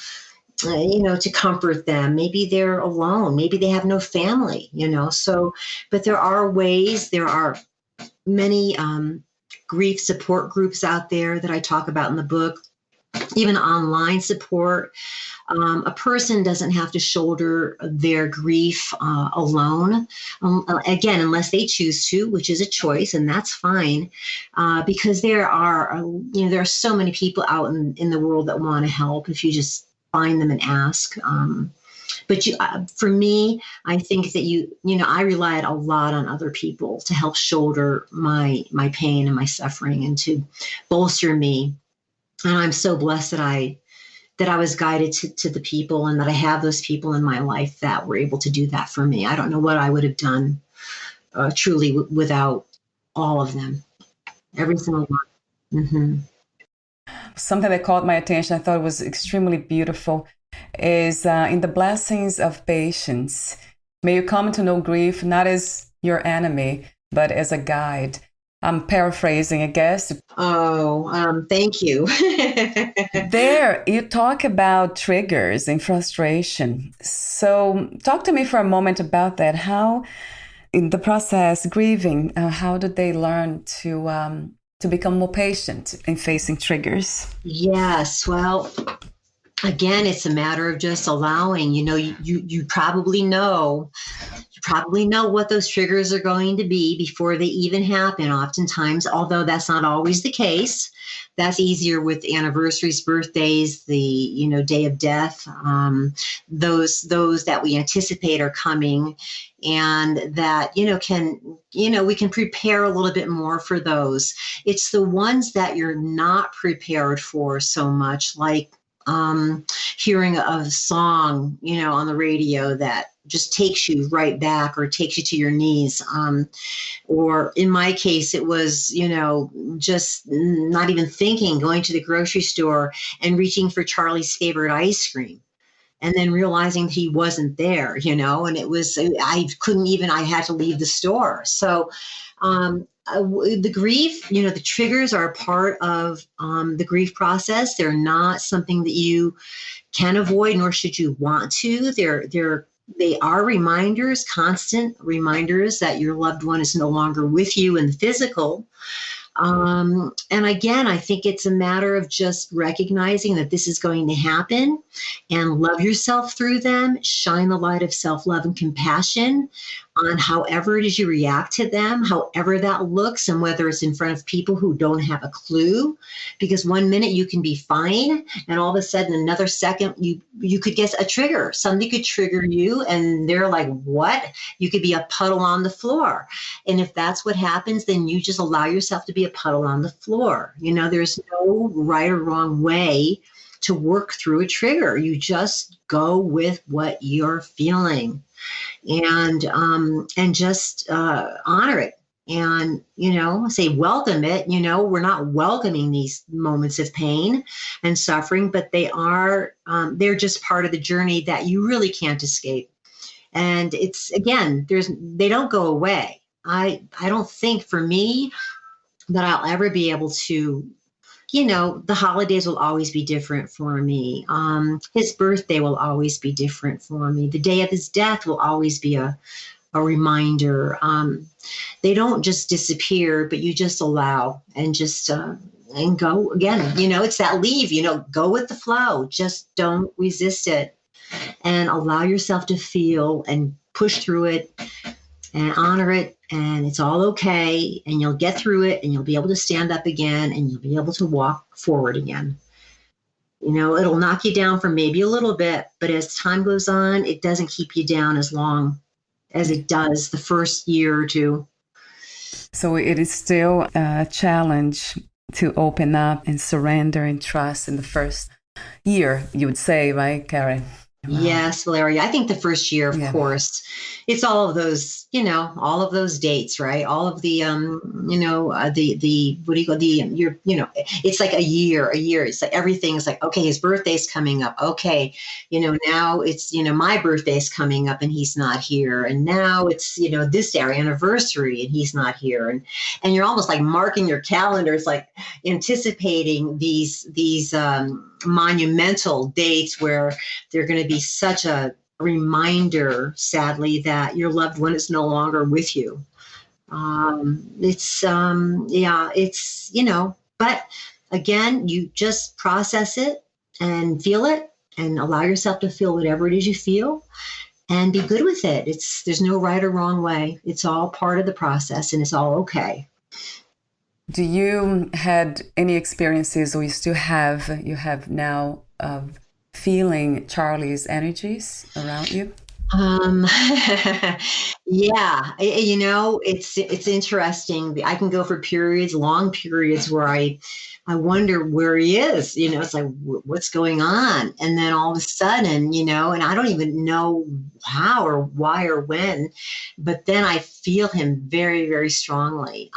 comfort them. Maybe they're alone. Maybe they have no family, but there are ways, there are many grief support groups out there that I talk about in the book, even online support. A person doesn't have to shoulder their grief alone, again, unless they choose to, which is a choice, and that's fine, because there are so many people out in the world that want to help if you just find them and ask. But for me, I think that I relied a lot on other people to help shoulder my pain and my suffering and to bolster me. And I'm so blessed that I was guided to the people, and that I have those people in my life that were able to do that for me. I don't know what I would have done truly without all of them, every single one. Mm-hmm. Something that caught my attention, I thought it was extremely beautiful, is in the blessings of patience. May you come to know grief not as your enemy, but as a guide. I'm paraphrasing, I guess. Oh, thank you. There, you talk about triggers and frustration. So, talk to me for a moment about that. How, in the process, grieving, how did they learn to become more patient in facing triggers? Yes. Well, again, it's a matter of just allowing. You probably know what those triggers are going to be before they even happen, oftentimes, although that's not always the case. That's easier with anniversaries, birthdays, the day of death. Those that we anticipate are coming, and that we can prepare a little bit more for those. It's the ones that you're not prepared for so much, like hearing a song, on the radio that just takes you right back or takes you to your knees. Or in my case, it was, just not even thinking, going to the grocery store and reaching for Charlie's favorite ice cream. And then realizing that he wasn't there, and I had to leave the store. So, the grief, the triggers are a part of the grief process. They're not something that you can avoid, nor should you want to. They are reminders, constant reminders that your loved one is no longer with you in the physical. And again, I think it's a matter of just recognizing that this is going to happen and love yourself through them. Shine the light of self-love and compassion on however it is you react to them, however that looks, and whether it's in front of people who don't have a clue. Because one minute you can be fine, and all of a sudden another second you could get a trigger. Somebody could trigger you and they're like, what? You could be a puddle on the floor. And if that's what happens, then you just allow yourself to be a puddle on the floor. There's no right or wrong way to work through a trigger. You just go with what you're feeling, and just honor it, and say welcome it. We're not welcoming these moments of pain and suffering, but they're just part of the journey that you really can't escape. And it's, again, they don't go away. I don't think, for me, that I'll ever be able to, the holidays will always be different for me. His birthday will always be different for me. The day of his death will always be a reminder. They don't just disappear, but you just allow and just and go again. It's that leave. Go with the flow. Just don't resist it, and allow yourself to feel and push through it and honor it. And it's all okay, and you'll get through it, and you'll be able to stand up again, and you'll be able to walk forward again. It'll knock you down for maybe a little bit, but as time goes on, it doesn't keep you down as long as it does the first year or two. So it is still a challenge to open up and surrender and trust in the first year, you would say, right, Karen? Wow. Yes, Valeria. I think the first year, of course, it's all of those, all of those dates, right? All of the, what do you call it's like a year. It's like everything's like, okay, his birthday's coming up. Okay. Now it's, my birthday's coming up and he's not here. And now it's, this our anniversary and he's not here. And you're almost like marking your calendars, like anticipating these monumental dates where they're going to be such a reminder, sadly, that your loved one is no longer with you. But again, you just process it and feel it and allow yourself to feel whatever it is you feel and be good with it. There's no right or wrong way. It's all part of the process, and it's all okay. Do you had any experiences, or you have now, of feeling Charlie's energies around you? Yeah, it's interesting. I can go for long periods where I wonder where he is. It's like, what's going on? And then all of a sudden, and I don't even know how or why or when, but then I feel him very, very strongly.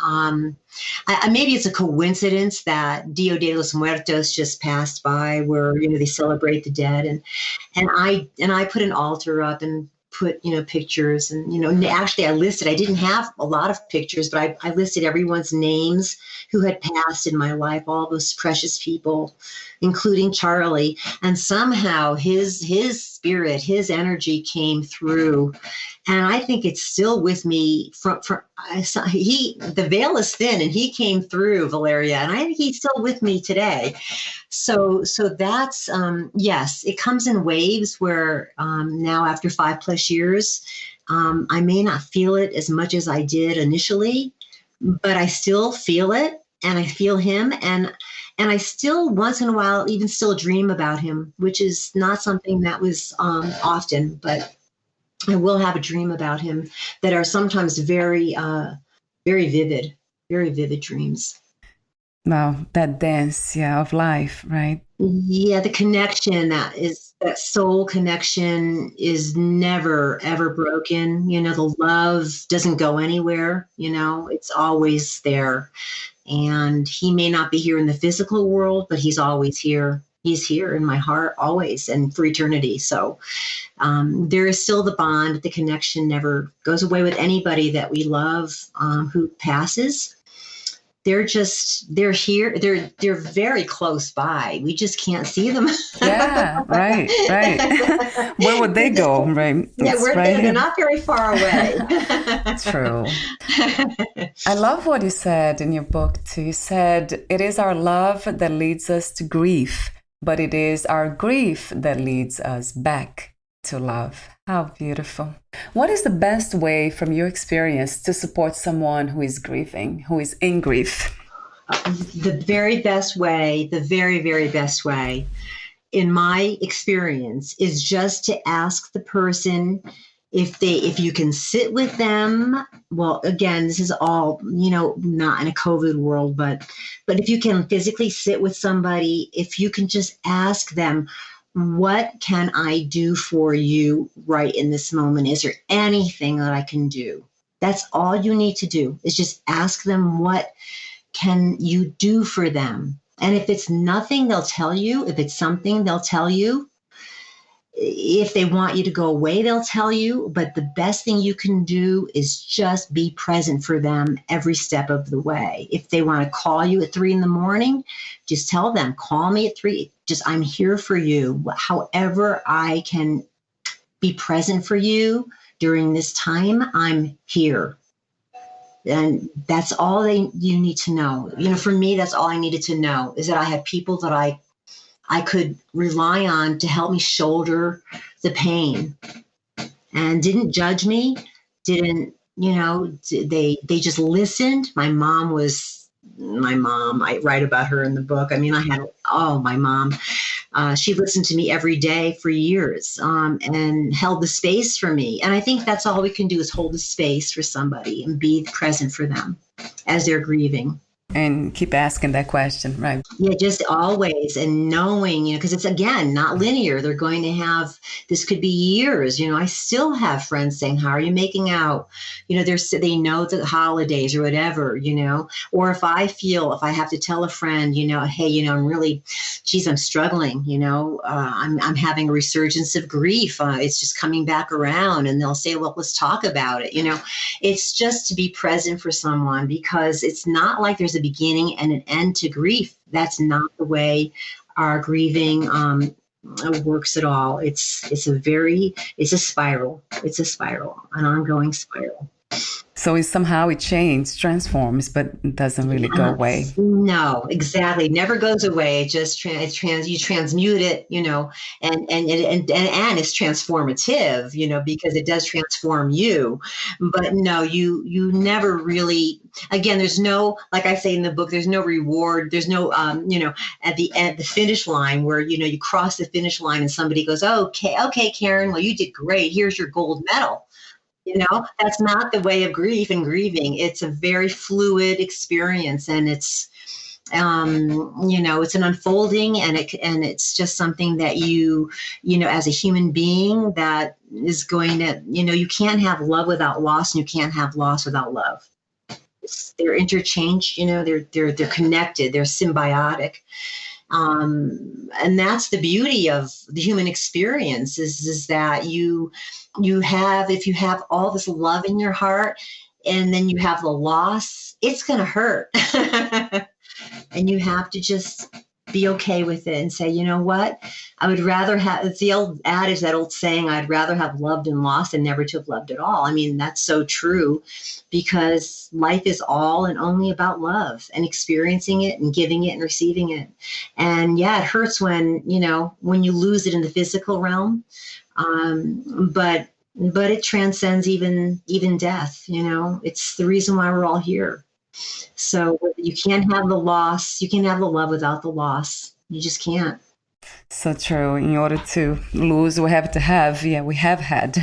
Maybe it's a coincidence that Dia de los Muertos just passed by, where they celebrate the dead, and I put an altar up, and put, pictures and, actually I didn't have a lot of pictures, but I listed everyone's names who had passed in my life, all those precious people, including Charlie. And somehow his spirit, his energy came through. And I think it's still with me the veil is thin and he came through, Valeria. And I think he's still with me today. So that's, yes, it comes in waves where now after 5+ years, I may not feel it as much as I did initially, but I still feel it and I feel him. And I still once in a while even still dream about him, which is not something that was often, but I will have a dream about him that are sometimes very, very vivid dreams. Wow, that dance, of life, right? Yeah, the connection that soul connection is never, ever broken. The love doesn't go anywhere, it's always there. And he may not be here in the physical world, but he's always here. He's here in my heart always and for eternity. So there is still the bond. The connection never goes away with anybody that we love who passes. They're here. They're very close by. We just can't see them. Yeah, right. Where would they go? Right. Yeah, they're not very far away. True. I love what you said in your book too. You said it is our love that leads us to grief, but it is our grief that leads us back to love. How beautiful. What is the best way from your experience to support someone who is grieving, who is in grief? The very best way, the very, very best way, in my experience, is just to ask the person if you can sit with them. Well, again, this is all, not in a COVID world, but if you can physically sit with somebody, if you can just ask them, what can I do for you right in this moment? Is there anything that I can do? That's all you need to do, is just ask them, what can you do for them? And if it's nothing, they'll tell you. If it's something, they'll tell you. If they want you to go away, they'll tell you. But the best thing you can do is just be present for them every step of the way. If they want to call you at 3 a.m, just tell them, call me at 3. Just, I'm here for you. However I can be present for you during this time, I'm here. And that's all you need to know. For me, that's all I needed to know, is that I had people that I could rely on to help me shoulder the pain, and didn't judge me, they just listened. My mom, I write about her in the book. My mom, she listened to me every day for years, and held the space for me. And I think that's all we can do, is hold the space for somebody and be present for them as they're grieving. And keep asking that question, right? Yeah, just always. And knowing, because it's, again, not linear. They're going to have, this could be years. I still have friends saying, how are you making out? They know the holidays or whatever, or if I have to tell a friend, hey, I'm really, I'm struggling, I'm having a resurgence of grief. It's just coming back around, and they'll say, well, let's talk about it. It's just to be present for someone, because it's not like there's a beginning and an end to grief. That's not the way our grieving works at all. It's a spiral. It's a spiral, an ongoing spiral. So somehow it changes, transforms, but it doesn't really go away. No, exactly. It never goes away. It just you transmute it, and it's transformative, because it does transform you. But no, you never really. Again, there's no, like I say in the book, there's no reward. There's no, at the finish line where you cross the finish line and somebody goes, okay, Karen, well, you did great. Here's your gold medal. That's not the way of grief and grieving. It's a very fluid experience, and it's, it's an unfolding, and it's just something that as a human being, that is going to, you can't have love without loss, and you can't have loss without love. They're interchanged, they're connected, they're symbiotic. And that's the beauty of the human experience is that you have, if you have all this love in your heart and then you have the loss, it's going to hurt. And you have to just be okay with it and say, you know what? I would rather have, it's the old adage, that old saying, I'd rather have loved and lost than never to have loved at all. I mean, that's so true, because life is all and only about love and experiencing it and giving it and receiving it. And yeah, it hurts when, when you lose it in the physical realm. But it transcends even death. It's the reason why we're all here. So you can't have the loss. You can't have the love without the loss. You just can't. So true. In order to lose, we have to have. Yeah, we have had.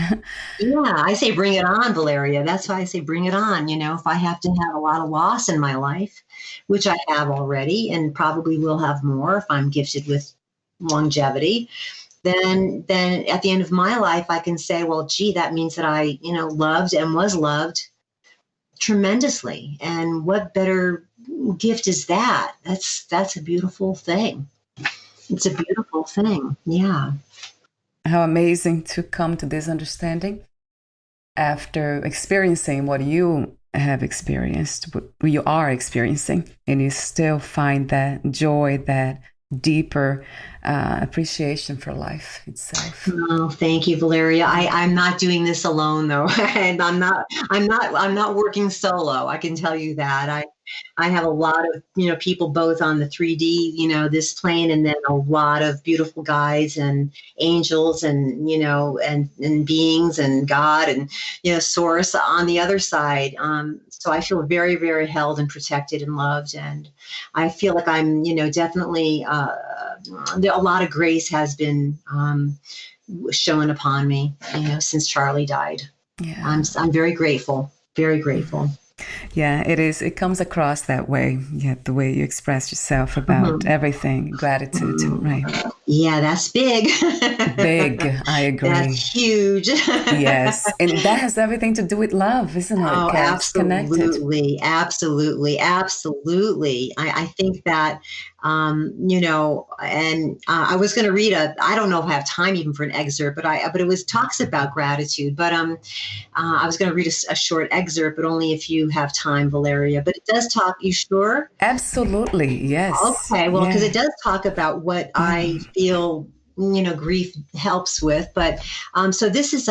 Yeah, I say bring it on, Valeria. That's why I say bring it on. If I have to have a lot of loss in my life, which I have already and probably will have more if I'm gifted with longevity, then at the end of my life, I can say, well, gee, that means that I, loved and was loved tremendously. And what better gift is that? That's a beautiful thing. It's a beautiful thing. Yeah. How amazing to come to this understanding after experiencing what you have experienced, what you are experiencing, and you still find that joy, that deeper appreciation for life itself. Oh, thank you, Valeria. I'm not doing this alone, though. And I'm not working solo. I can tell you that. I have a lot of, people both on the 3D, this plane, and then a lot of beautiful guides and angels and, and beings and God and, source on the other side. So I feel very, very held and protected and loved. And I feel like I'm, definitely, a lot of grace has been shown upon me, since Charlie died. Yeah. I'm very grateful, very grateful. Yeah, it is. It comes across that way. Yeah, the way you express yourself about everything, gratitude, right? Yeah, that's big. Big, I agree. That's huge. Yes, and that has everything to do with love, isn't it? Oh, Absolutely, absolutely. I think that, and I was going to read I don't know if I have time even for an excerpt, but it was talks about gratitude. But I was going to read a short excerpt, but only if you have time, Valeria. But it does talk. You sure? Absolutely, yes. Okay, well, because it does talk about what I feel, grief helps with. But so this is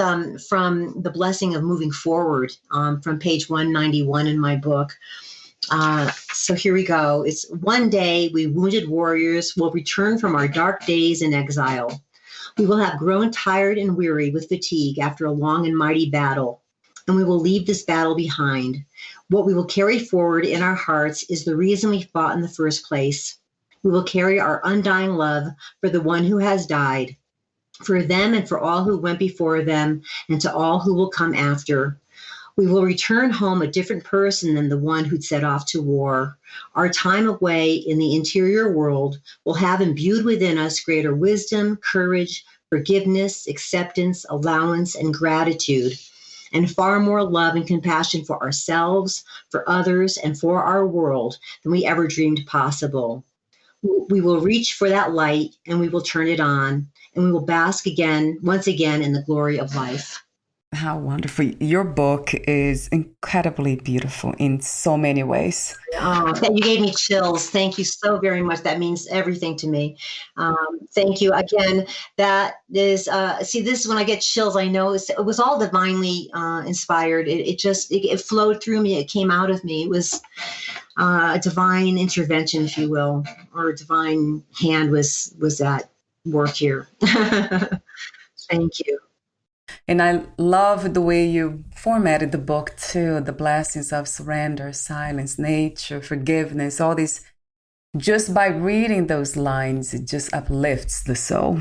from The Blessing of Moving Forward, from page 191 in my book. So here we go. It's one day we wounded warriors will return from our dark days in exile. We will have grown tired and weary with fatigue after a long and mighty battle, and we will leave this battle behind. What we will carry forward in our hearts is the reason we fought in the first place. We will carry our undying love for the one who has died, for them and for all who went before them, and to all who will come after. We will return home a different person than the one who'd set off to war. Our time away in the interior world will have imbued within us greater wisdom, courage, forgiveness, acceptance, allowance, and gratitude, and far more love and compassion for ourselves, for others, and for our world than we ever dreamed possible. We will reach for that light, and we will turn it on, and we will bask once again in the glory of life. How wonderful. Your book is incredibly beautiful in so many ways. Oh, you gave me chills. Thank you so very much. That means everything to me. Thank you. Again, that is, this is when I get chills, I know it was all divinely inspired. It flowed through me. It came out of me. It was a divine intervention, if you will, or a divine hand was at work here. Thank you. And I love the way you formatted the book too, the blessings of surrender, silence, nature, forgiveness, all these. Just by reading those lines, it just uplifts the soul.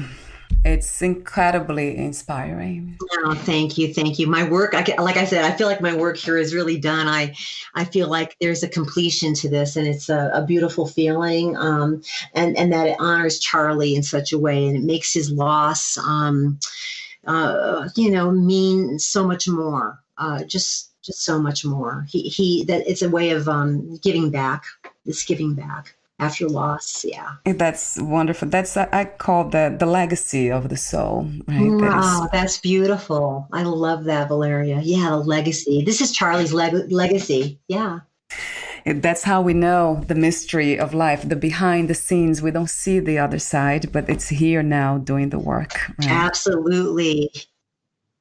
It's incredibly inspiring. Oh, thank you. Thank you. My work, like I said, I feel like my work here is really done. I feel like there's a completion to this, and it's a beautiful feeling, and that it honors Charlie in such a way, and it makes his loss mean so much more, just so much more. That it's a way of giving back. It's giving back. after loss. Yeah. That's wonderful. That's I call the legacy of the soul, right? That is Wow, that's beautiful. I love that, Valeria. Yeah, the legacy. This is Charlie's legacy. Yeah. that's how we know the mystery of life, the behind the scenes. We don't see the other side, but it's here now doing the work, right? Absolutely.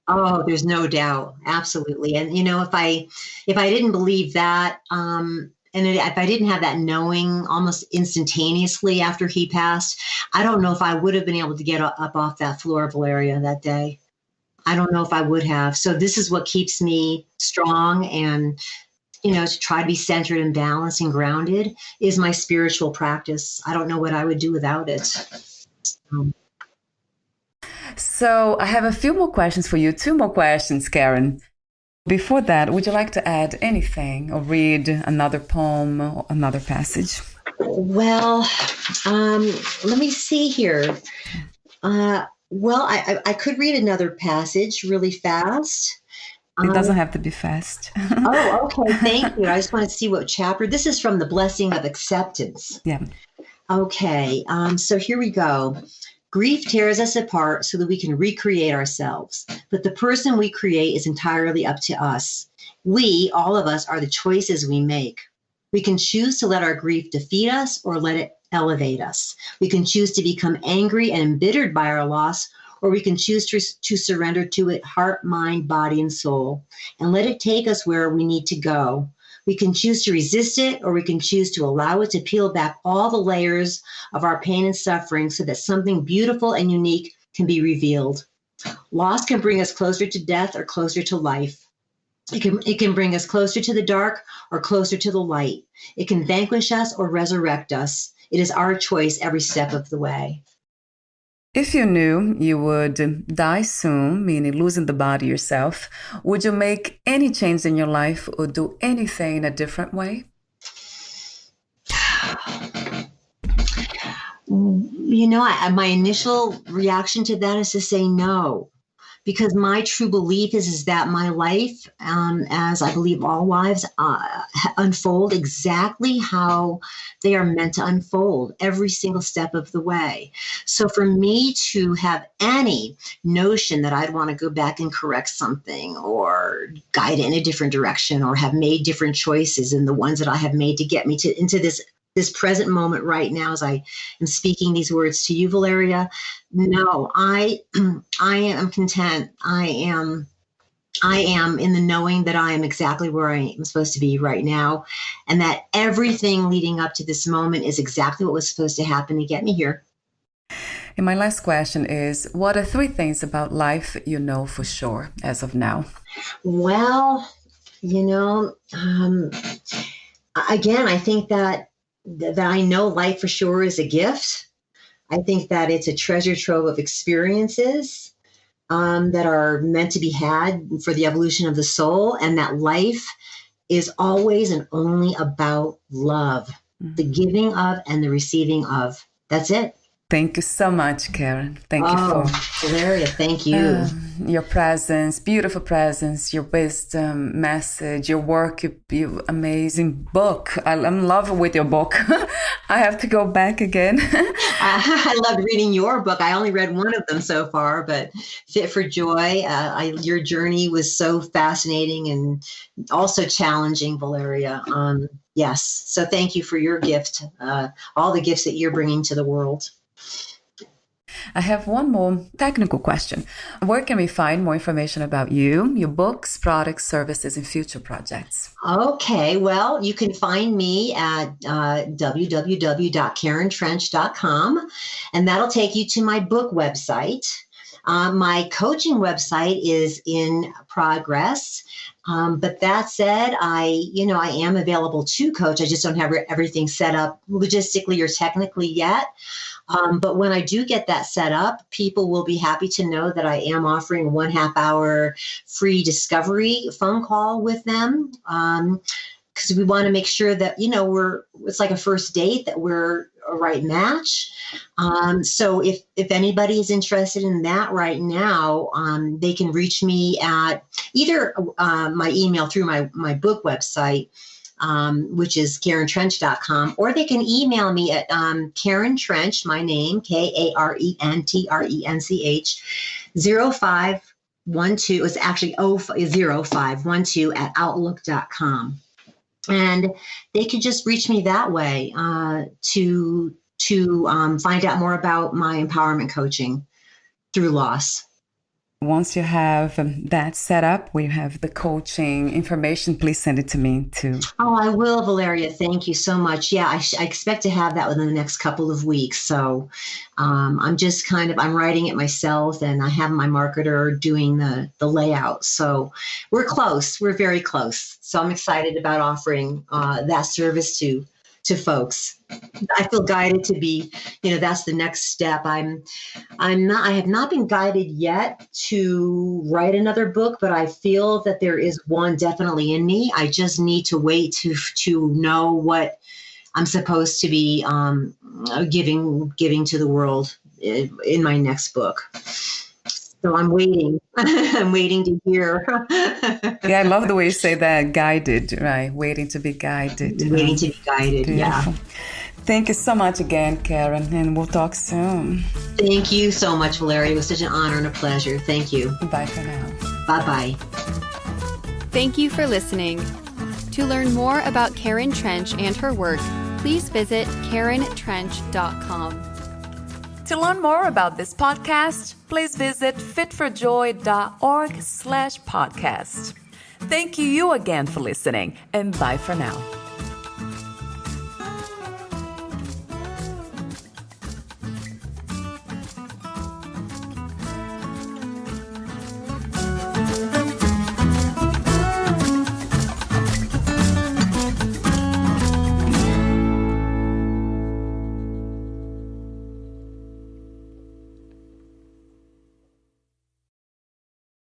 Oh, there's no doubt. Absolutely. And if I didn't believe that, if I didn't have that knowing almost instantaneously after he passed, I don't know if I would have been able to get up off that floor, Valeria, that day. I don't know if I would have. So this is what keeps me strong, and to try to be centered and balanced and grounded is my spiritual practice. I don't know what I would do without it. So I have a few more questions for you. Two more questions, Karen. Before that, would you like to add anything or read another poem or another passage? Well, let me see here. I could read another passage really fast. It doesn't have to be fast. Oh, okay. Thank you. I just want to see what chapter. This is from The Blessing of Acceptance. Yeah. Okay. So here we go. Grief tears us apart so that we can recreate ourselves. But the person we create is entirely up to us. We, all of us, are the choices we make. We can choose to let our grief defeat us or let it elevate us. We can choose to become angry and embittered by our loss, or we can choose to surrender to it, heart, mind, body, and soul, and let it take us where we need to go. We can choose to resist it, or we can choose to allow it to peel back all the layers of our pain and suffering so that something beautiful and unique can be revealed. Loss can bring us closer to death or closer to life. It can bring us closer to the dark or closer to the light. It can vanquish us or resurrect us. It is our choice every step of the way. If you knew you would die soon, meaning losing the body yourself, would you make any change in your life or do anything in a different way? My initial reaction to that is to say no, because my true belief is that my life, as I believe all lives, unfold exactly how they are meant to unfold every single step of the way. So for me to have any notion that I'd want to go back and correct something or guide it in a different direction or have made different choices than the ones that I have made to get me into this present moment right now as I am speaking these words to you, Valeria. No, I am content. I am in the knowing that I am exactly where I am supposed to be right now, and that everything leading up to this moment is exactly what was supposed to happen to get me here. And my last question is, what are 3 things about life you know for sure as of now? Well, again, I think that I know life for sure is a gift. I think that it's a treasure trove of experiences that are meant to be had for the evolution of the soul, and that life is always and only about love, the giving of and the receiving of. That's it. Thank you so much, Karen. Thank you for Valeria, thank you. Your presence, beautiful presence, your wisdom, message, your work, your amazing book. I'm in love with your book. I have to go back again. I loved reading your book. I only read one of them so far, but Fit for Joy. Your journey was so fascinating and also challenging, Valeria. Yes. So thank you for your gift, all the gifts that you're bringing to the world. I have one more technical question. Where can we find more information about you, your books, products, services, and future projects? Okay, well, you can find me at www.karentrench.com, and that'll take you to my book website. My coaching website is in progress. But that said, I am available to coach. I just don't have everything set up logistically or technically yet. But when I do get that set up, people will be happy to know that I am offering a 1/2 hour free discovery phone call with them. Because we want to make sure that, it's like a first date, that we're a right match. So if anybody is interested in that right now, they can reach me at either my email through my book website, which is KarenTrench.com, or they can email me at Karen Trench, my name, KarenTrench 0512, it's actually 0512 at outlook.com. And they could just reach me that way to find out more about my empowerment coaching through loss. Once you have that set up, we have the coaching information, please send it to me too. Oh, I will, Valeria. Thank you so much. Yeah, I expect to have that within the next couple of weeks. So I'm writing it myself, and I have my marketer doing the layout. So we're close. We're very close. So I'm excited about offering that service to folks. I feel guided to be, that's the next step. I have not been guided yet to write another book, but I feel that there is one definitely in me. I just need to wait to know what I'm supposed to be giving to the world in my next book. So I'm waiting. I'm waiting to hear. Yeah, I love the way you say that, guided, right? Waiting to be guided. Waiting to be guided, Beautiful. Yeah. Thank you so much again, Karen, and we'll talk soon. Thank you so much, Valeria. It was such an honor and a pleasure. Thank you. Bye for now. Bye-bye. Thank you for listening. To learn more about Karen Trench and her work, please visit KarenTrench.com. To learn more about this podcast, please visit fitforjoy.org/podcast. Thank you again for listening, and bye for now.